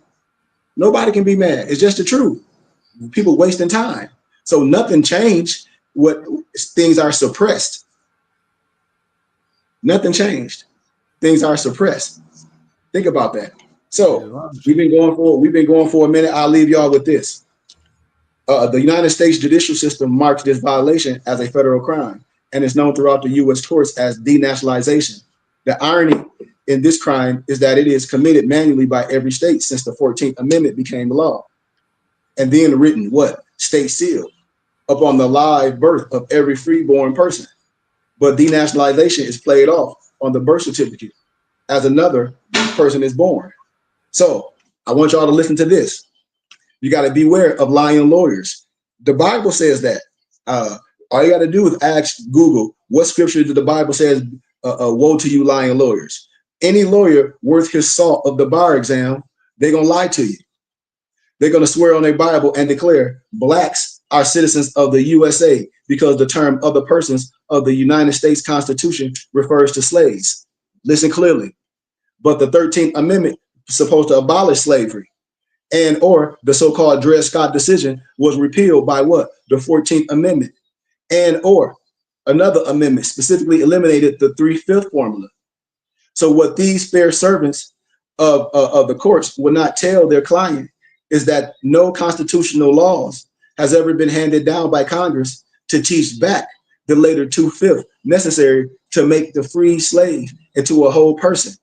Nobody can be mad. It's just the truth. People wasting time. So nothing changed. What things are suppressed. Nothing changed. Things are suppressed. Think about that. So we've been going for a minute. I'll leave y'all with this. The United States judicial system marks this violation as a federal crime and is known throughout the U.S. courts as denationalization. The irony in this crime is that it is committed manually by every state since the 14th Amendment became law, and then written what? State sealed upon the live birth of every freeborn person. But denationalization is played off on the birth certificate as another person is born. So I want y'all to listen to this. You got to beware of lying lawyers. The Bible says that. All you got to do is ask Google, what scripture did the Bible says, woe to you lying lawyers? Any lawyer worth his salt of the bar exam, they're going to lie to you. They're going to swear on their Bible and declare blacks are citizens of the USA because the term other persons of the United States Constitution refers to slaves. Listen clearly. But the 13th Amendment is supposed to abolish slavery, and or the so-called Dred Scott decision was repealed by what? The 14th Amendment, and or another amendment specifically eliminated the 3/5 formula. So what these fair servants of the courts would not tell their client is that no constitutional laws has ever been handed down by Congress to teach back the later 2/5 necessary to make the free slave into a whole person,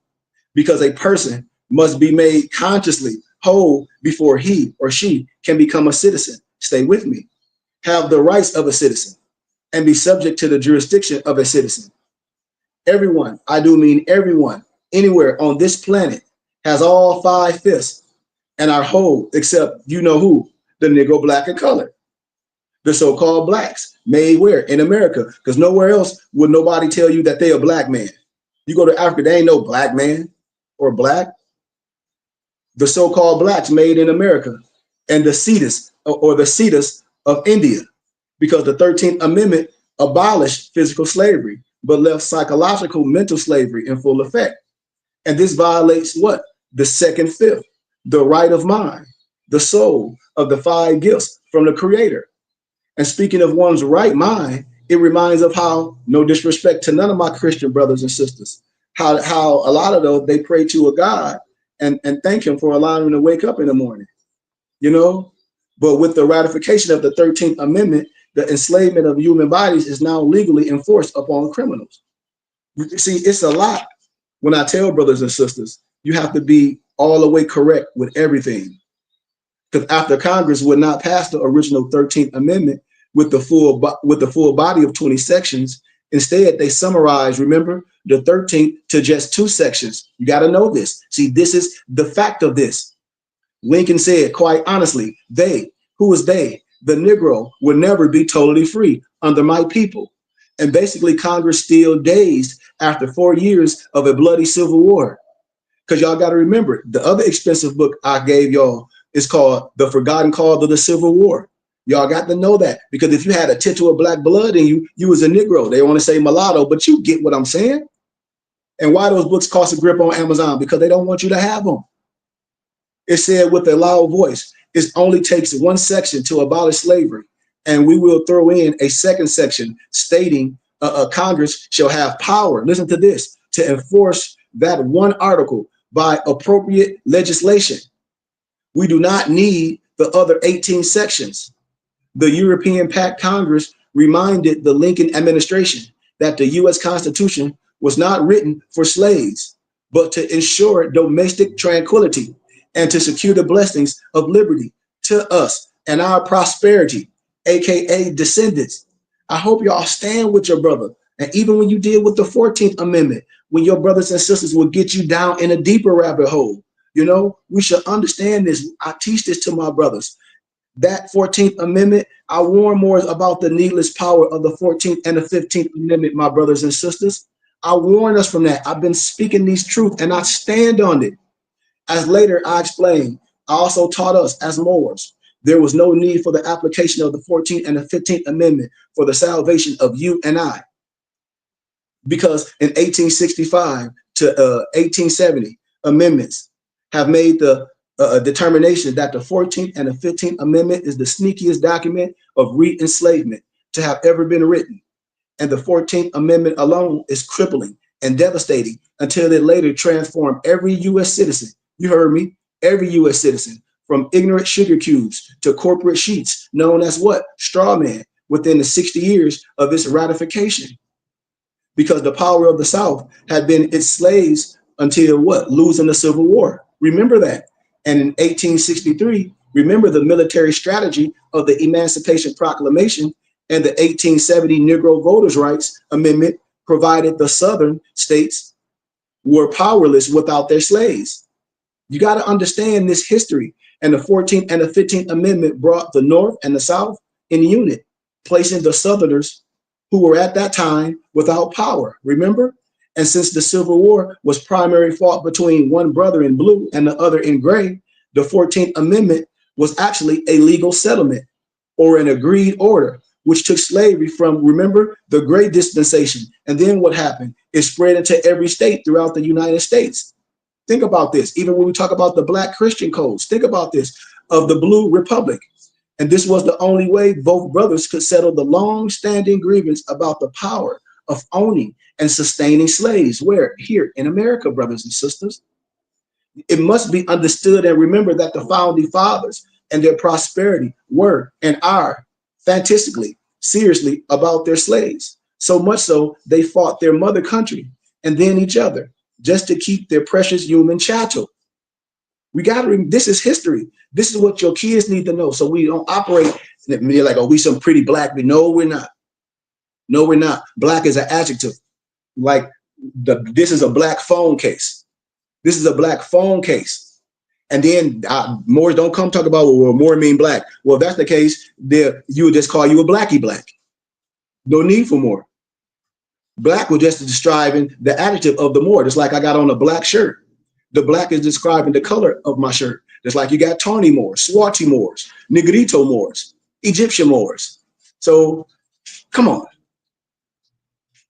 because a person must be made consciously whole before he or she can become a citizen. Stay with me. Have the rights of a citizen and be subject to the jurisdiction of a citizen. Everyone, I do mean everyone, anywhere on this planet has all 5/5 and are whole except you know who, the Negro, black, and colored. The so-called blacks made where? In America, because nowhere else would nobody tell you that they a black man. You go to Africa, there ain't no black man or black. The so-called blacks made in America, and the Cetus or the Cetus of India, because the 13th Amendment abolished physical slavery, but left psychological mental slavery in full effect. And this violates what? The 2/5, the right of mind, the soul of the 5 gifts from the Creator. And speaking of one's right mind, it reminds of how, no disrespect to none of my Christian brothers and sisters, how a lot of those, they pray to a God and thank him for allowing them to wake up in the morning, you know? But with the ratification of the 13th Amendment, the enslavement of human bodies is now legally enforced upon criminals. You see, it's a lot. When I tell brothers and sisters, you have to be all the way correct with everything. Because after Congress would not pass the original 13th Amendment with the full body of 20 sections, instead they summarized, remember, the 13th to just 2 sections. You got to know this. See, this is the fact of this. Lincoln said, quite honestly, they, who is they? The Negro will never be totally free under my people. And basically Congress still dazed after 4 years of a bloody civil war. Because y'all got to remember, the other expensive book I gave y'all is called The Forgotten Cause of the Civil War. Y'all got to know that, because if you had a tittle of black blood in you, you was a Negro. They want to say mulatto, but you get what I'm saying? And why those books cost a grip on Amazon? Because they don't want you to have them. It said with a loud voice, it only takes 1 section to abolish slavery, and we will throw in a 2nd section stating Congress shall have power, listen to this, to enforce that 1 article by appropriate legislation. We do not need the other 18 sections. The European Pact Congress reminded the Lincoln administration that the U.S. Constitution was not written for slaves, but to ensure domestic tranquility and to secure the blessings of liberty to us and our prosperity, aka descendants. I hope y'all stand with your brother. And even when you did with the 14th Amendment, when your brothers and sisters will get you down in a deeper rabbit hole, you know, we should understand this. I teach this to my brothers. That 14th Amendment, I warn more about the needless power of the 14th and the 15th Amendment, my brothers and sisters. I warn us from that. I've been speaking these truths and I stand on it. As later I explained, I also taught us as Moors, there was no need for the application of the 14th and the 15th Amendment for the salvation of you and I. Because in 1865 to 1870, amendments have made the determination that the 14th and the 15th Amendment is the sneakiest document of re-enslavement to have ever been written. And the 14th Amendment alone is crippling and devastating until it later transformed every U.S. citizen. You heard me, every U.S. citizen, from ignorant sugar cubes to corporate sheets, known as what? Straw man, within the 60 years of its ratification. Because the power of the South had been its slaves until what? Losing the Civil War. Remember that. And in 1863, remember the military strategy of the Emancipation Proclamation and the 1870 Negro Voters' Rights Amendment provided the Southern states were powerless without their slaves. You got to understand this history. And the 14th and the 15th Amendment brought the North and the South in unit, placing the Southerners who were at that time without power, remember? And since the Civil War was primarily fought between one brother in blue and the other in gray, the 14th Amendment was actually a legal settlement or an agreed order, which took slavery from, remember, the gray dispensation. And then what happened? It spread into every state throughout the United States. Think about this. Even when we talk about the Black Christian codes, think about this, of the Blue Republic. And this was the only way both brothers could settle the long-standing grievance about the power of owning and sustaining slaves. Where? Here in America, brothers and sisters. It must be understood and remembered that the founding fathers and their prosperity were and are fantastically, seriously about their slaves. So much so, they fought their mother country and then each other just to keep their precious human chattel. We got to, this is history. This is what your kids need to know. So we don't operate, they're like, oh, we some pretty black. No, we're not. No, we're not. Black is an adjective. Like this is a black phone case. This is a black phone case. And then Moors don't come talk about, well, more mean black. Well, if that's the case, you would just call you a blackie black. No need for more. Black was just describing the adjective of the Moor. Just like I got on a black shirt. The black is describing the color of my shirt. Just like you got Tawny Moors, Swati Moors, Negrito Moors, Egyptian Moors. So come on.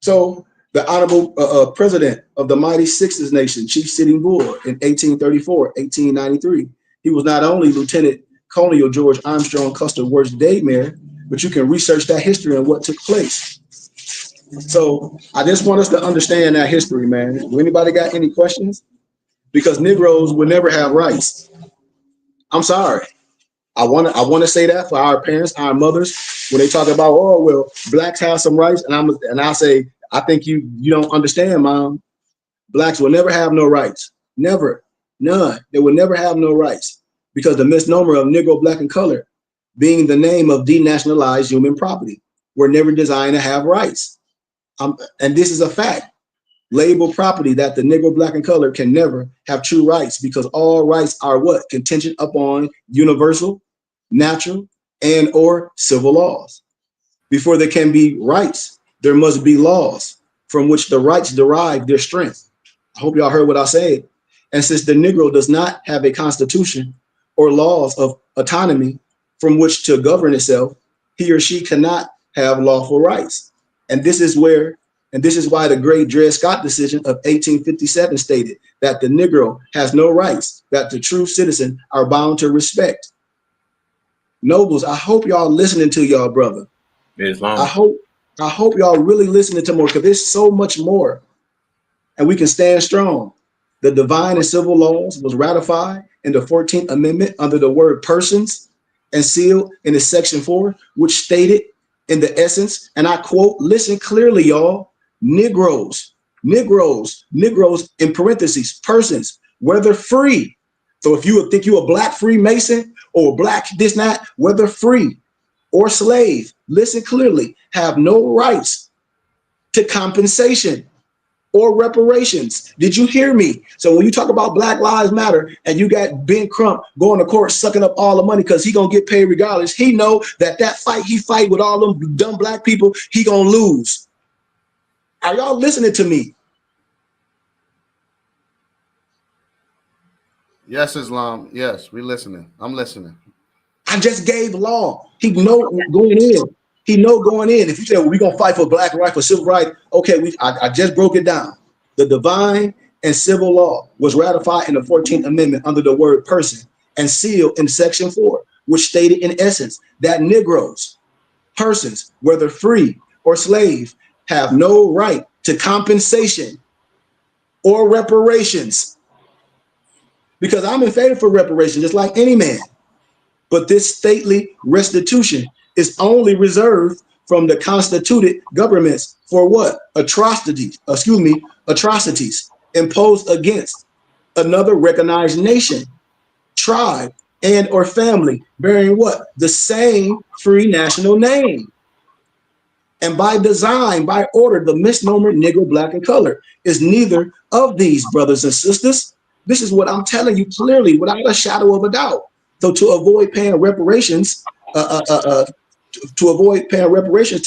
So the honorable president of the mighty Sixes Nation, Chief Sitting Bull in 1834, 1893. He was not only Lieutenant Colonel George Armstrong Custer Worth's Daymare, but you can research that history and what took place. So I just want us to understand that history, man. Do anybody got any questions? Because Negroes will never have rights. I'm sorry. I want to say that for our parents, our mothers, when they talk about, oh, well, blacks have some rights. And I say, I think you don't understand, Mom. Blacks will never have no rights. Never. None. They will never have no rights because the misnomer of Negro, black, and colored being the name of denationalized human property were never designed to have rights. And this is a fact. Label property that the Negro, black, and colored can never have true rights because all rights are what? Contingent upon universal, natural, and or civil laws. Before there can be rights, there must be laws from which the rights derive their strength. I hope y'all heard what I said. And since the Negro does not have a constitution or laws of autonomy from which to govern itself, he or she cannot have lawful rights. And this is why the great Dred Scott decision of 1857 stated that the Negro has no rights that the true citizen are bound to respect. Nobles, I hope y'all listening to y'all brother. Islam. I hope y'all really listening to more because there's so much more and we can stand strong. The divine and civil laws was ratified in the 14th Amendment under the word persons and sealed in the section 4, which stated in the essence, and I quote, listen clearly, y'all, Negroes in parentheses, persons, whether free. So if you think you're a black Freemason or black this, not, whether free or slave, listen clearly, have no rights to compensation or reparations. Did you hear me? So when you talk about Black Lives Matter and you got Ben Crump going to court sucking up all the money because he gonna get paid regardless, he know that fight he fight with all them dumb black people, he gonna lose. Are y'all listening to me? Yes, Islam. Yes, we listening. I'm listening. I just gave law. He know going in. He know going in. If you say, well, we're going to fight for black rights, for civil rights, okay, I just broke it down. The divine and civil law was ratified in the 14th Amendment under the word person and sealed in Section 4, which stated in essence that Negroes, persons, whether free or slave, have no right to compensation or reparations. Because I'm in favor for reparations, just like any man. But this stately restitution is only reserved from the constituted governments for what? Atrocities imposed against another recognized nation, tribe, and or family bearing what? The same free national name. And by design, by order, the misnomer Negro, black, and color is neither of these, brothers and sisters. This is what I'm telling you clearly without a shadow of a doubt. So to avoid paying reparations, to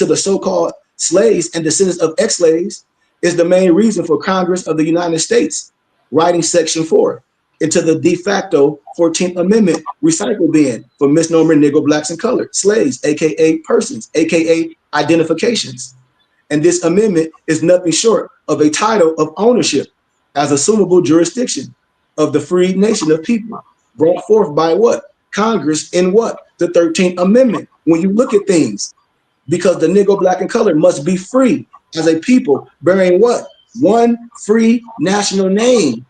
the so-called slaves and descendants of ex-slaves is the main reason for Congress of the United States writing Section 4 into the de facto 14th Amendment recycle bin for misnomer Negro, blacks, and colored slaves, aka persons, aka identifications. And this amendment is nothing short of a title of ownership as assumable jurisdiction of the free nation of people brought forth by what? Congress in what? The 13th Amendment. When you look at things, because the Negro, black, and colored must be free as a people bearing what? One free national name.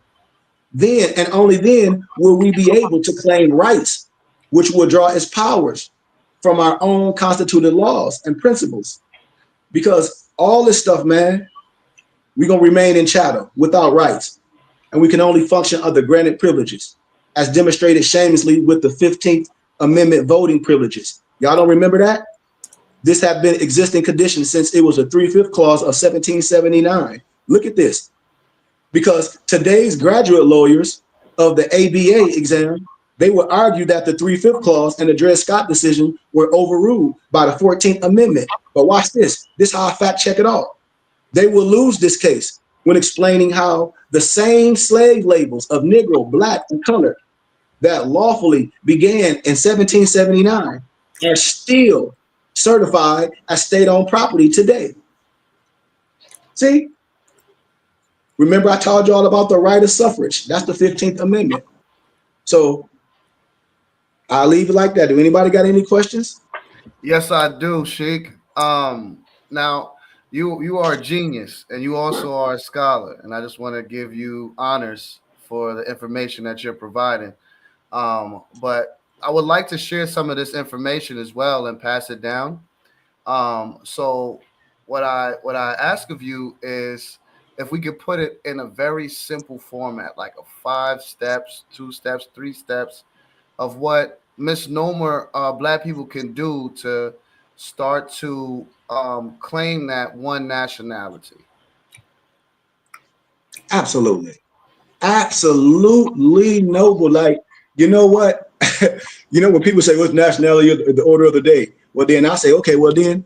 Then and only then will we be able to claim rights, which will draw its powers from our own constituted laws and principles. Because all this stuff, man, we're going to remain in chattel without rights. And we can only function under granted privileges, as demonstrated shamelessly with the 15th Amendment voting privileges. Y'all don't remember that? This have been existing conditions since it was a 3/5 clause of 1779. Look at this. Because today's graduate lawyers of the ABA exam, they will argue that the 3/5 clause and the Dred Scott decision were overruled by the 14th Amendment. But watch this. This is how I fact check it all. They will lose this case when explaining how the same slave labels of Negro, black, and colored that lawfully began in 1779 are still certified as state-owned property today. See? Remember I told you all about the right of suffrage. That's the 15th Amendment. So I'll leave it like that. Do anybody got any questions? Yes, I do, Sheik. Now you are a genius and you also are a scholar, and I just want to give you honors for the information that you're providing. But I would like to share some of this information as well and pass it down. So what I ask of you is if we could put it in a very simple format, like a 5 steps, 2 steps, 3 steps of what misnomer black people can do to start to claim that one nationality. Absolutely. Absolutely noble. Like, you know what? When people say what's nationality or the order of the day, well, then I say, okay, well, then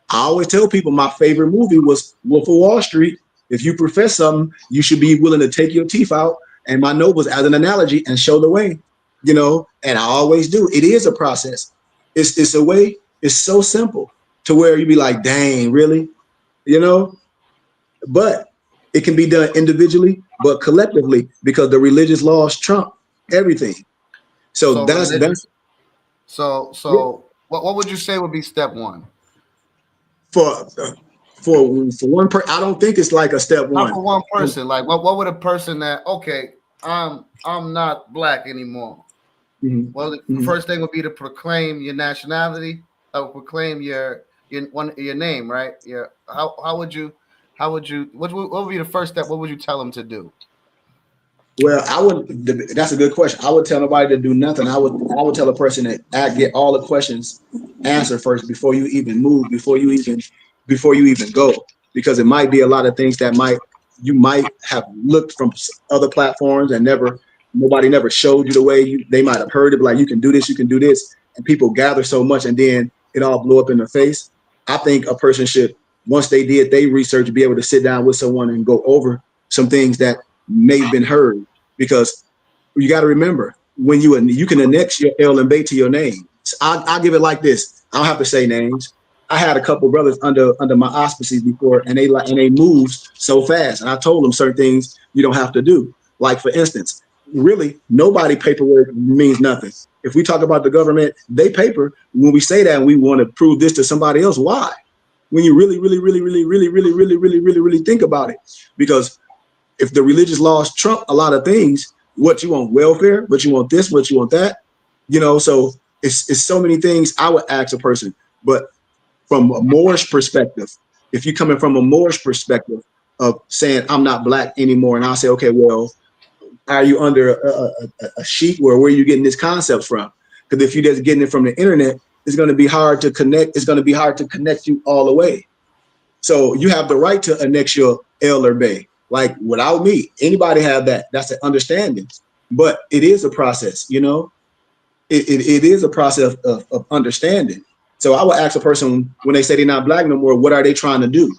I always tell people my favorite movie was Wolf of Wall Street. If you profess something, you should be willing to take your teeth out. And my nobles as an analogy and show the way, and I always do. It is a process. It's a way. It's so simple to where you be like, dang, really? But it can be done individually, but collectively because the religious laws trump everything. So that's what would you say would be step one? For one person, I don't think it's like a step one. Not for one person. Like what would a person that I'm not black anymore. Mm-hmm. Well, the first thing would be to proclaim your nationality, proclaim your name, right? What would be the first step? What would you tell them to do? Well, that's a good question. I would tell nobody to do nothing. I would tell a person to get all the questions answered first before you even move, before you even go, because it might be a lot of things that might you might have looked from other platforms and nobody never showed you the way they might have heard it, like you can do this, and people gather so much, and then it all blew up in their face. I think a person should, once they did their research, be able to sit down with someone and go over some things that may have been heard, because you got to remember, when you can annex your L and Bay to your name. I'll give it like this. I don't have to say names. I had a couple brothers under my auspices before, and they moved so fast. And I told them certain things you don't have to do. Like, for instance, really, nobody paperwork means nothing. If we talk about the government, they paper. When we say that and we want to prove this to somebody else, why? When you really think about it, because if the religious laws trump a lot of things, what you want, welfare, but you want this, but you want that, so it's so many things I would ask a person. But from a Moorish perspective, if you're coming from a Moorish perspective of saying, I'm not black anymore, and I'll say, okay, well, are you under a sheet, where are you getting this concept from? Because if you're just getting it from the internet, it's going to be hard to connect. It's going to be hard to connect you all the way. So you have the right to annex your L or Bay. Like, without me, anybody have that. That's an understanding. But it is a process, It is a process of understanding. So I would ask a person, when they say they're not black no more, what are they trying to do?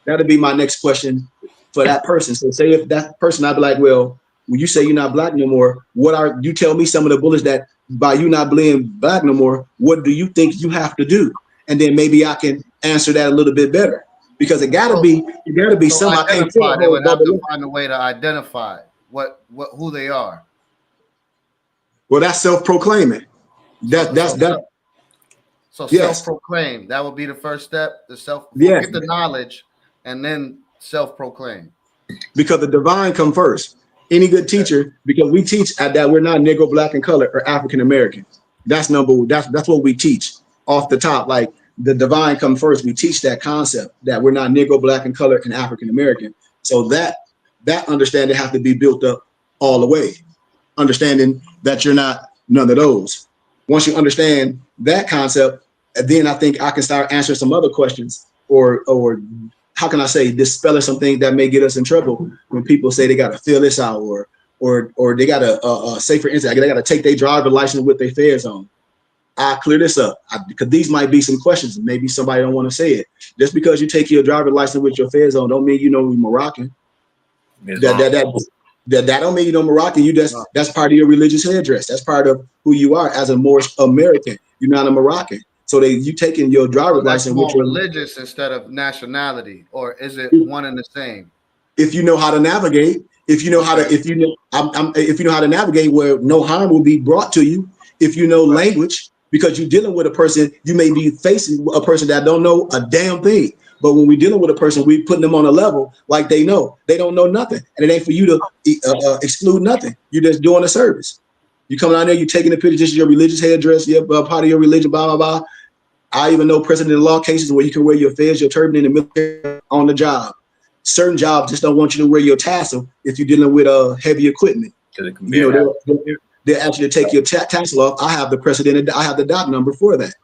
That'll be my next question for that person. So say if that person, I'd be like, well, when you say you're not black no more, you tell me some of the bullets that by you not being black no more, what do you think you have to do? And then maybe I can answer that a little bit better, because it gotta be some. I can't tell. They would have to find a way to identify who they are. Well, that's self-proclaiming. So yes. Self-proclaim. That would be the first step. Yes. Get the knowledge and then self-proclaim. Because the divine come first. Any good teacher, because we teach that we're not Negro, black, and color, or African American. That's what we teach off the top. Like, the divine come first. We teach that concept that we're not Negro, black, and color, and African American. So that understanding have to be built up all the way. Understanding that you're not none of those. Once you understand that concept, then I think I can start answering some other questions, or how can I say, dispelling some things that may get us in trouble when people say they got to fill this out, or they got to say, for instance, they got to take their driver's license with their feds on. I clear this up because these might be some questions. Maybe somebody don't want to say it. Just because you take your driver's license with your feds on, don't mean you know Moroccan. That don't mean you know Moroccan. That's part of your religious headdress. That's part of who you are as a Moorish American. You're not a Moroccan. So you taking your driver's license more with your religious instead of nationality, or is it one and the same? If you know how to navigate, if you know how to navigate where no harm will be brought to you, if you know language, because you're dealing with a person, you may be facing a person that don't know a damn thing. But when we're dealing with a person, we putting them on a level like they know. They don't know nothing, and it ain't for you to exclude nothing. You're just doing a service. You coming out there, you taking the picture. This is your religious headdress. You're part of your religion. Blah blah blah. I even know precedent-law cases where you can wear your fez, your turban in the military on the job. Certain jobs just don't want you to wear your tassel if you're dealing with heavy equipment. They actually take your tassel off. I have the precedent. I have the doc number for that.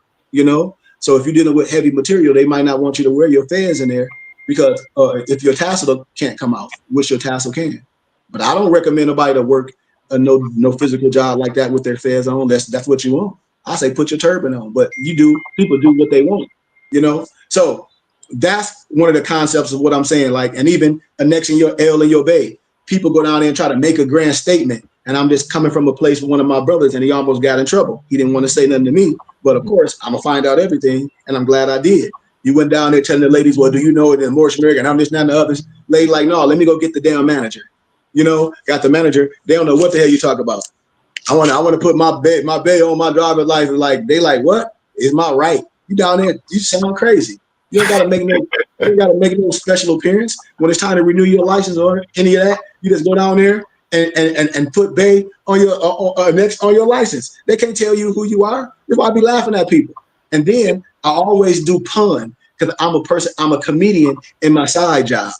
So if you're dealing with heavy material, they might not want you to wear your fez in there, because if your tassel can't come out, which your tassel can. But I don't recommend nobody to work no physical job like that with their fez on. That's what you want. I say put your turban on, but people do what they want, So that's one of the concepts of what I'm saying. Like, and even annexing your L and your Bay, people go down there and try to make a grand statement. And I'm just coming from a place with one of my brothers, and he almost got in trouble. He didn't want to say nothing to me, but of course I'm gonna find out everything, and I'm glad I did. You went down there telling the ladies, well, do you know it in Moorish American? I'm just not the others. Lady like, no, let me go get the damn manager. Got the manager. They don't know what the hell you talk about. I want to put my bay on my driver's license. Like, they like, what? It's my right. You down there, you sound crazy. You don't gotta make no special appearance when it's time to renew your license or any of that. You just go down there and put bay on your next on your license. They can't tell you who you are. That's why I be laughing at people. And then I always do pun, because I'm a comedian in my side job.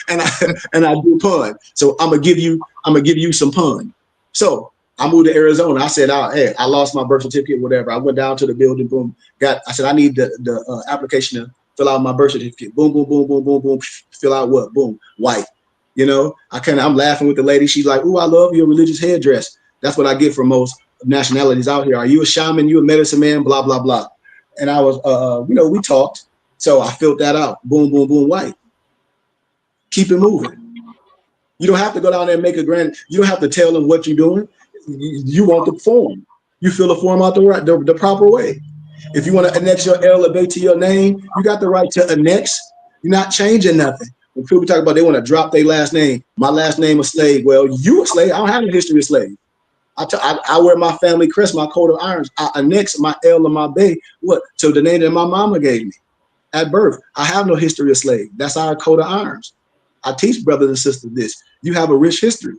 and I do pun. So I'm gonna give you some pun. So I moved to Arizona. I said, I lost my birth certificate, whatever. I went down to the building, boom, I said, I need the application Fill out my birth certificate. Boom, boom, boom, boom, boom, boom. Fill out what? Boom, white. You know, I'm laughing with the lady. She's like, "Ooh, I love your religious headdress." That's what I get from most nationalities out here. Are you a shaman? You a medicine man? Blah, blah, blah. And I was, we talked. So I filled that out. Boom, boom, boom, white. Keep it moving. You don't have to go down there and make a grand. You don't have to tell them what you're doing. You want the form. You fill the form out the proper way. If you want to annex your L or B to your name, you got the right to annex. You're not changing nothing. When people talk about they want to drop their last name, my last name a slave. Well, you a slave. I don't have a history of slave. I wear my family crest, my coat of arms. I annex my L and my B to the name that my mama gave me at birth. I have no history of slave. That's our coat of arms. I teach brothers and sisters this. You have a rich history.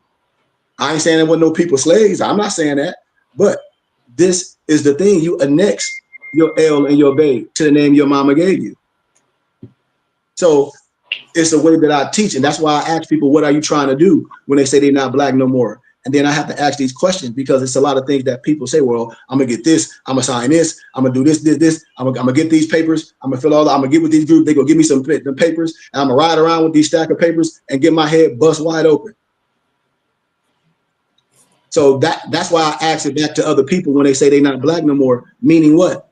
I ain't saying there wasn't no people slaves. I'm not saying that. But this is the thing. You annex your L and your B to the name your mama gave you. So it's the way that I teach. And that's why I ask people, what are you trying to do when they say they're not black no more? And then I have to ask these questions because it's a lot of things that people say, well, I'm going to get this. I'm going to sign this. I'm going to do this. I'm going to get these papers. I'm going to fill all I'm going to get with these groups. They're going to give me some papers. And I'm going to ride around with these stack of papers and get my head bust wide open. So that's why I ask it back to other people when they say they're not black no more, meaning what?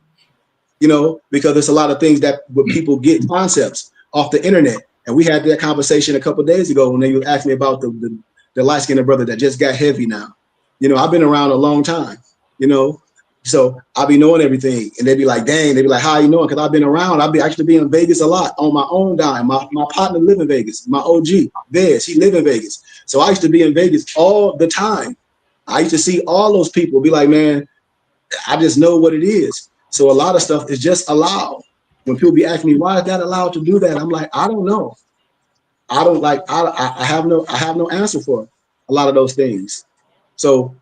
You know, because there's a lot of things that when people get concepts off the internet. And we had that conversation a couple of days ago when they asked me about the light-skinned brother that just got heavy now. You know, I've been around a long time, you know, so I'll be knowing everything. And they'd be like, dang, they'd be like, how you knowing? Because I've been around. I'll be actually be in Vegas a lot on my own dime. My partner live in Vegas. My OG, Vez, he live in Vegas. So I used to be in Vegas all the time. I used to see all those people be like, man, I just know what it is. So a lot of stuff is just allowed. When people be asking me, why is that allowed to do that? I'm like, I don't know. I don't like, I have no answer for a lot of those things. So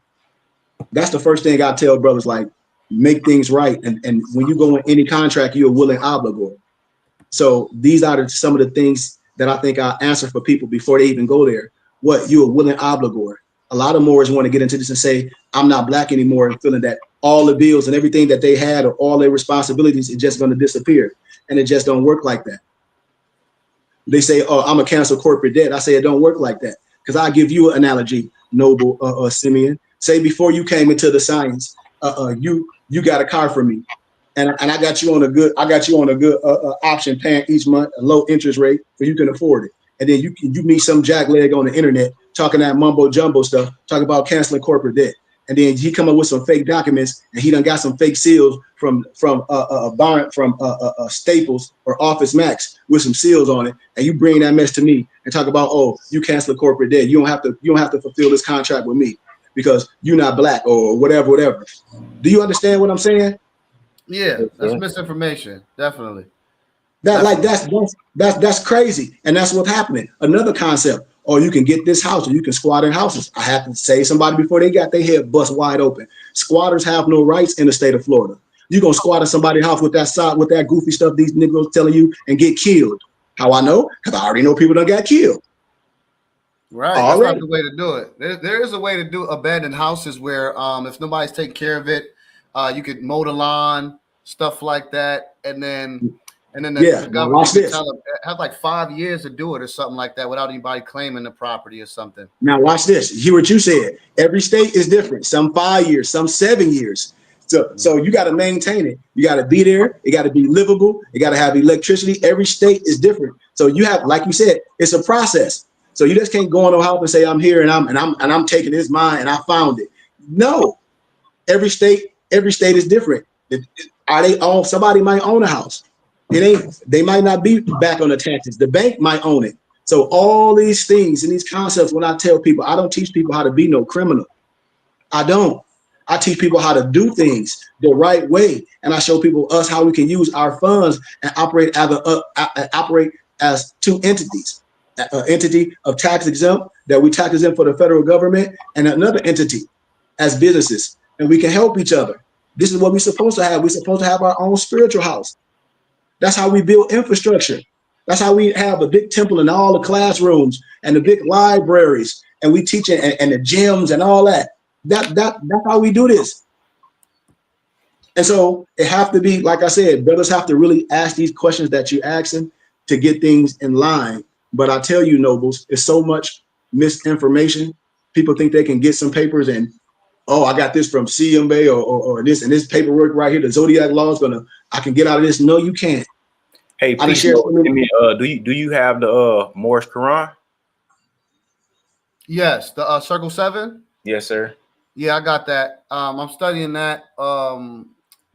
that's the first thing I tell brothers, like, make things right. And when you go in any contract, you're a willing obligor. So these are some of the things that I think I answer for people before they even go there. What, you're a willing obligor. A lot of Moors want to get into this and say, I'm not black anymore, and feeling that all the bills and everything that they had or all their responsibilities is just going to disappear. And it just don't work like that. They say, oh, I'm a cancel corporate debt. I say it don't work like that. Because I give you an analogy, Noble Simeon. Say before you came into the science, you got a car for me. And I got you on a good option paying each month, a low interest rate, so you can afford it. And then you meet some jackleg on the internet talking that mumbo jumbo stuff, talking about canceling corporate debt. And then he come up with some fake documents, and he done got some fake seals from Staples or Office Max with some seals on it. And you bring that mess to me and talk about, oh, you cancel corporate debt. You don't have to fulfill this contract with me because you're not black or whatever. Do you understand what I'm saying? Yeah, that's misinformation, definitely. That's crazy, and that's what's happening. Another concept. Or you can get this house, or you can squat in houses. I have to save somebody before they got their head bust wide open. Squatters have no rights in the state of Florida. You gonna squat in somebody's house with that goofy stuff these Negroes telling you and get killed. How I know? Because I already know people done got killed. Right, that's not the way to do it. There is a way to do abandoned houses where if nobody's taking care of it, you could mow the lawn, stuff like that, and then the government can tell them have like 5 years to do it or something like that without anybody claiming the property or something. Now watch this. You hear what you said. Every state is different. Some 5 years, some 7 years. So you got to maintain it. You got to be there. It got to be livable. You got to have electricity. Every state is different. So you have, like you said, it's a process. So you just can't go in no house and say I'm here and I'm taking this mine and I found it. No, every state is different. Are they own? Somebody might own a house. It ain't. They might not be back on the taxes. The bank might own it. So all these things and these concepts, when I tell people, I don't teach people how to be no criminal. I don't. I teach people how to do things the right way, and I show people how we can use our funds and operate as two entities: an entity of tax exempt that we tax exempt for the federal government, and another entity as businesses, and we can help each other. This is what we're supposed to have. We're supposed to have our own spiritual house. That's how we build infrastructure. That's how we have a big temple in all the classrooms and the big libraries, and we teach it and the gyms and all that. That's how we do this. And so it have to be, like I said, brothers have to really ask these questions that you asking to get things in line. But I tell you, nobles, it's so much misinformation. People think they can get some papers and, oh, I got this from CMA or this and this paperwork right here. The Zodiac law is I can get out of this. No, you can't. Hey, I done Pete, shared so many. do you have the Morris Quran? Yes, the Circle 7. Yes, sir. Yeah, I got that. I'm studying that. And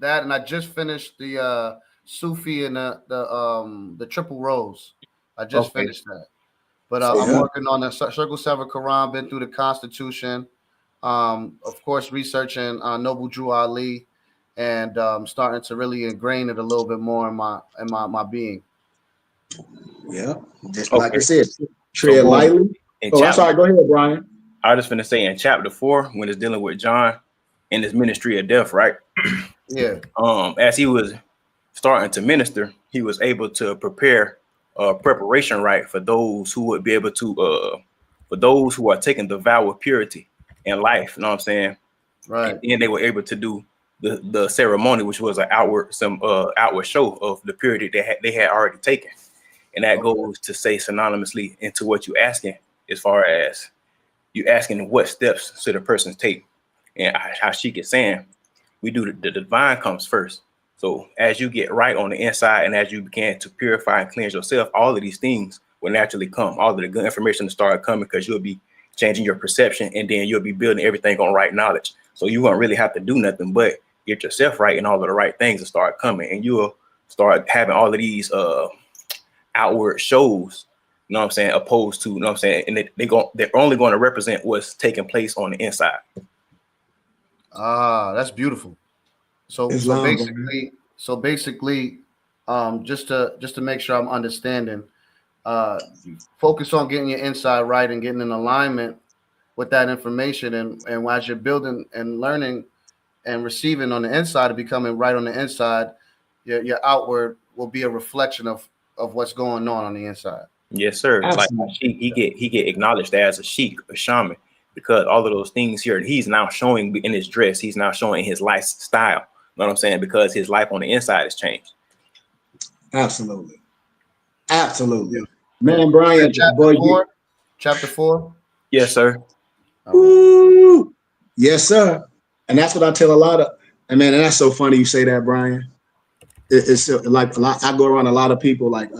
I just finished the Sufi and the Triple Rose. I just Okay. finished that. But So, I'm yeah. working on the Circle 7 Quran. Been through the Constitution. Of course, researching Noble Drew Ali, and starting to really ingrain it a little bit more in my being. Yeah. Just Okay. like I said, So tread boom. lightly. In Oh, I'm chapter, sorry. Go ahead, Brian. I was just finna say in chapter 4, when it's dealing with John in his ministry of death, right? Yeah. As he was starting to minister, he was able to prepare preparation right for those who would be able to for those who are taking the vow of purity in life. You know what I'm saying? Right. And they were able to do the ceremony, which was an outward show of the purity they had already taken. And that goes to say synonymously into what you asking, as far as you asking what steps should a person take. And how Sheik is saying, we do the divine comes first. So as you get right on the inside and as you begin to purify and cleanse yourself, all of these things will naturally come. All of the good information will start coming because you'll be changing your perception, and then you'll be building everything on right knowledge. So you won't really have to do nothing but get yourself right, and all of the right things will start coming, and you'll start having all of these outward shows, you know what I'm saying, opposed to, you know what I'm saying, and they're only going to represent what's taking place on the inside. That's beautiful. So Islam, basically, just to make sure I'm understanding, focus on getting your inside right and getting in alignment with that information, and as you're building and learning and receiving on the inside and becoming right on the inside, your outward will be a reflection of what's going on the inside. Yes, sir. Absolutely. Like he get acknowledged as a sheik, a shaman, because all of those things here he's now showing in his dress. He's now showing his lifestyle. You know what I'm saying? Because his life on the inside has changed. Absolutely. Man, Brian, Chapter 4. Yes, sir. Woo! Yes, sir. And that's what I tell a lot of. And man, and that's so funny you say that, Brian. It's like a lot. I go around a lot of people. Like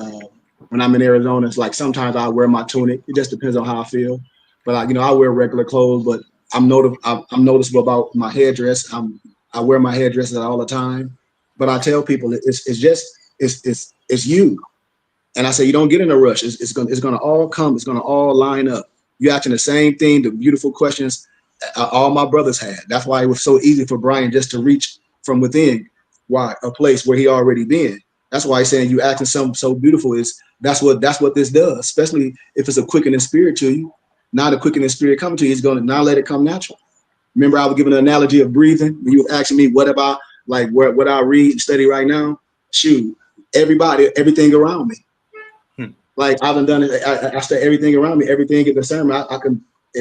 when I'm in Arizona, it's like sometimes I wear my tunic. It just depends on how I feel. But I wear regular clothes. But I'm noticeable about my hairdress. I wear my hairdresses all the time. But I tell people it's you. And I say you don't get in a rush. It's gonna all come. It's gonna all line up. You're asking the same thing, the beautiful questions all my brothers had. That's why it was so easy for Brian just to reach from within. Why? A place where he already been. That's why he's saying you asking something so beautiful that's what this does, especially if it's a quickening spirit to you. Now the quickening spirit coming to you, he's gonna now let it come natural. Remember, I was giving an analogy of breathing when you were asking me what about like what I read and study right now. Shoot, everything around me. Like I haven't done it. I study everything around me, everything in the sermon.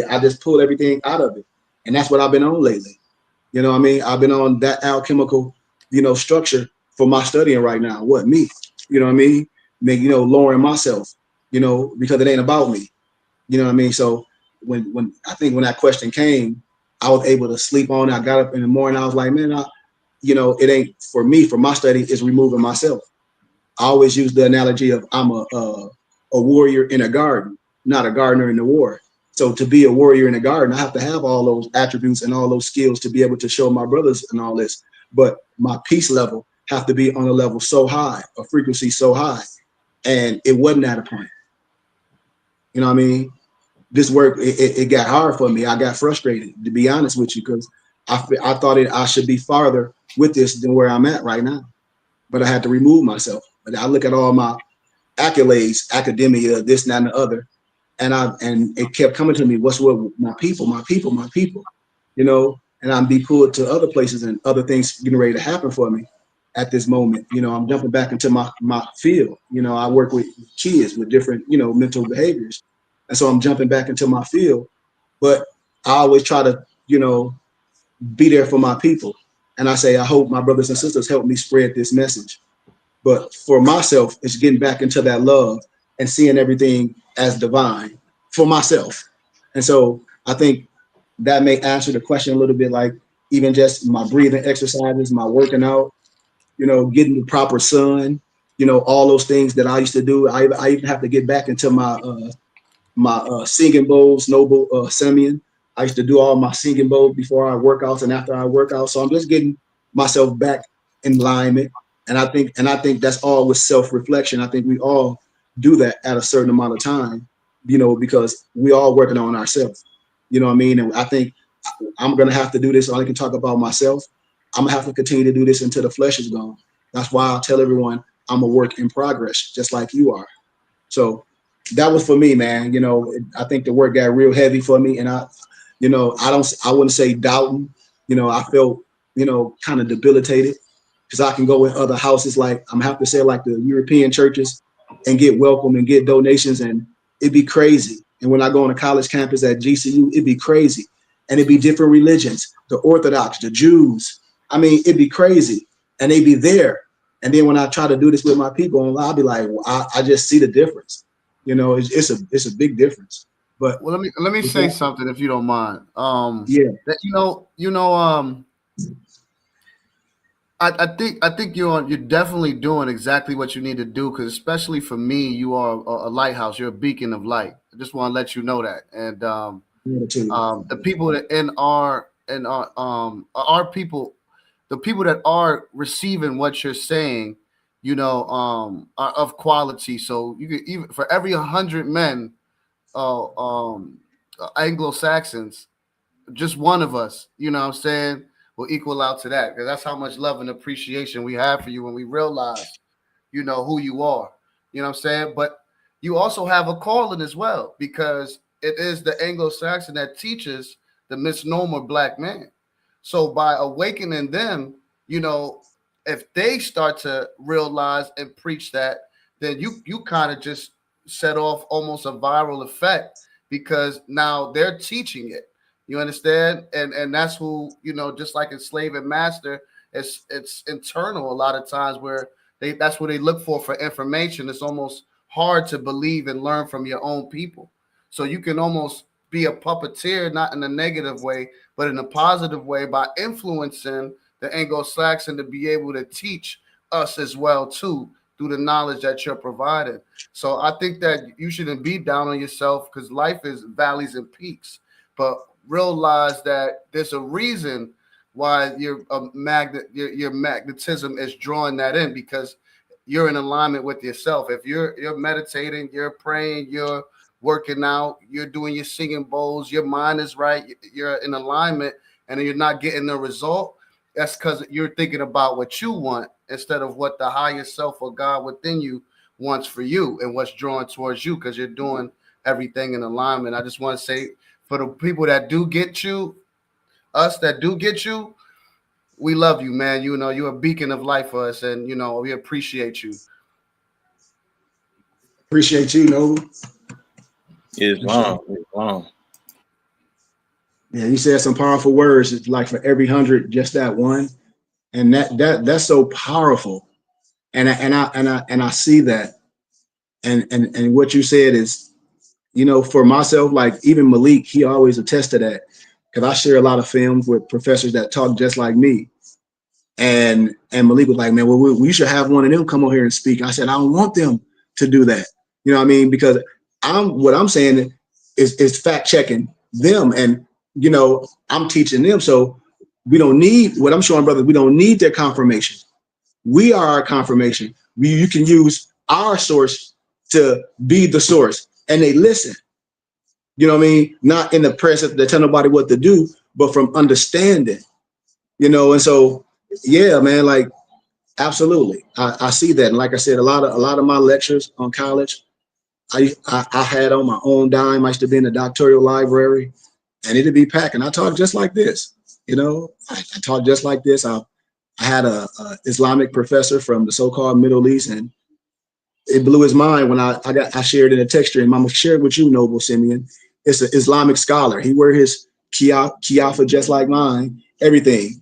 I just pull everything out of it. And that's what I've been on lately. You know what I mean? I've been on that alchemical, structure for my studying right now. What, me? You know what I mean? Lowering myself, because it ain't about me. You know what I mean? So when that question came, I was able to sleep on it. I got up in the morning. I was like, man, it ain't for me. For my study, is removing myself. I always use the analogy of I'm a warrior in a garden, not a gardener in the war. So to be a warrior in a garden, I have to have all those attributes and all those skills to be able to show my brothers and all this. But my peace level have to be on a level so high, a frequency so high. And it wasn't at a point. You know what I mean? This work, it got hard for me. I got frustrated, to be honest with you, because I thought I should be farther with this than where I'm at right now. But I had to remove myself. But I look at all my accolades, academia, this, and that, and the other. And it kept coming to me, what's with my people, and I'm be pulled to other places and other things getting ready to happen for me at this moment. I'm jumping back into my field. I work with kids with different, mental behaviors. And so I'm jumping back into my field, but I always try to, be there for my people. And I say, I hope my brothers and sisters help me spread this message. But for myself, it's getting back into that love and seeing everything as divine for myself. And so I think that may answer the question a little bit, like even just my breathing exercises, my working out, getting the proper sun, all those things that I used to do. I even have to get back into my singing bowls, Noble Simeon. I used to do all my singing bowls before I work out and after I work out. So I'm just getting myself back in alignment. And I think that's all with self-reflection. I think we all do that at a certain amount of time, because we all working on ourselves. You know what I mean? And I think I'm gonna have to do this. So I can talk about myself. I'm gonna have to continue to do this until the flesh is gone. That's why I tell everyone I'm a work in progress, just like you are. So that was for me, man. I think the work got real heavy for me, and I wouldn't say doubting. I felt, kind of debilitated because I can go in other houses, like I'm have to say, like the European churches, and get welcome and get donations, and it'd be crazy. And when I go on a college campus at GCU, it'd be crazy, and it'd be different religions, the Orthodox, the Jews. I mean, it'd be crazy, and they'd be there. And then when I try to do this with my people, I'll be like, well, I just see the difference. It's a big difference. But well, let me say something if you don't mind. Yeah. That I think you're definitely doing exactly what you need to do, because especially for me, you are a lighthouse. You're a beacon of light. I just want to let you know that. And the people that in our people, the people that are receiving what you're saying, are of quality. So you could, even for every 100 men, Anglo-Saxons, just one of us, what I'm saying, will equal out to that, because that's how much love and appreciation we have for you when we realize, who you are. You know what I'm saying? But you also have a calling as well, because it is the Anglo-Saxon that teaches the misnomer black man. So by awakening them, if they start to realize and preach that, then you kind of just set off almost a viral effect, because now they're teaching it. You understand? And that's who, just like in slave and master, it's internal a lot of times, where that's what they look for information. It's almost hard to believe and learn from your own people. So you can almost be a puppeteer, not in a negative way, but in a positive way, by influencing the Anglo-Saxon to be able to teach us as well too, through the knowledge that you're providing. So I think that you shouldn't be down on yourself, because life is valleys and peaks. But realize that there's a reason why your magnetism is drawing that in, because you're in alignment with yourself. If you're meditating, you're praying, you're working out, you're doing your singing bowls, your mind is right, you're in alignment, and you're not getting the result, that's because you're thinking about what you want instead of what the higher self or God within you wants for you and what's drawing towards you, because you're doing everything in alignment. I just want to say, for the people that do get you, us that do get you, we love you, man. You're a beacon of light for us, and we appreciate you. Appreciate you, Noble. It's long. Yeah, you said some powerful words. It's like for every 100, just that one, and that's so powerful. And I see that, and what you said is, for myself, like even Malik, he always attests to that, because I share a lot of films with professors that talk just like me. And Malik was like, man, well, we should have one of them come over here and speak. I said, I don't want them to do that. You know what I mean? Because what I'm saying is fact checking them, and I'm teaching them. So we don't need, what I'm showing, brother, we don't need their confirmation. We are our confirmation. You can use our source to be the source, and they listen. You know what I mean? Not in the presence to tell nobody what to do, but from understanding. And so, yeah, man, like absolutely, I see that. And like I said, a lot of my lectures on college, I had on my own dime. I used to be in the doctoral library, and it'd be packed. And I talk just like this. I talk just like this. I had a Islamic professor from the so-called Middle East, and it blew his mind when I shared in a text stream. I'm gonna share it with you, Noble Simeon. It's an Islamic scholar. He wear his kiafa just like mine, everything.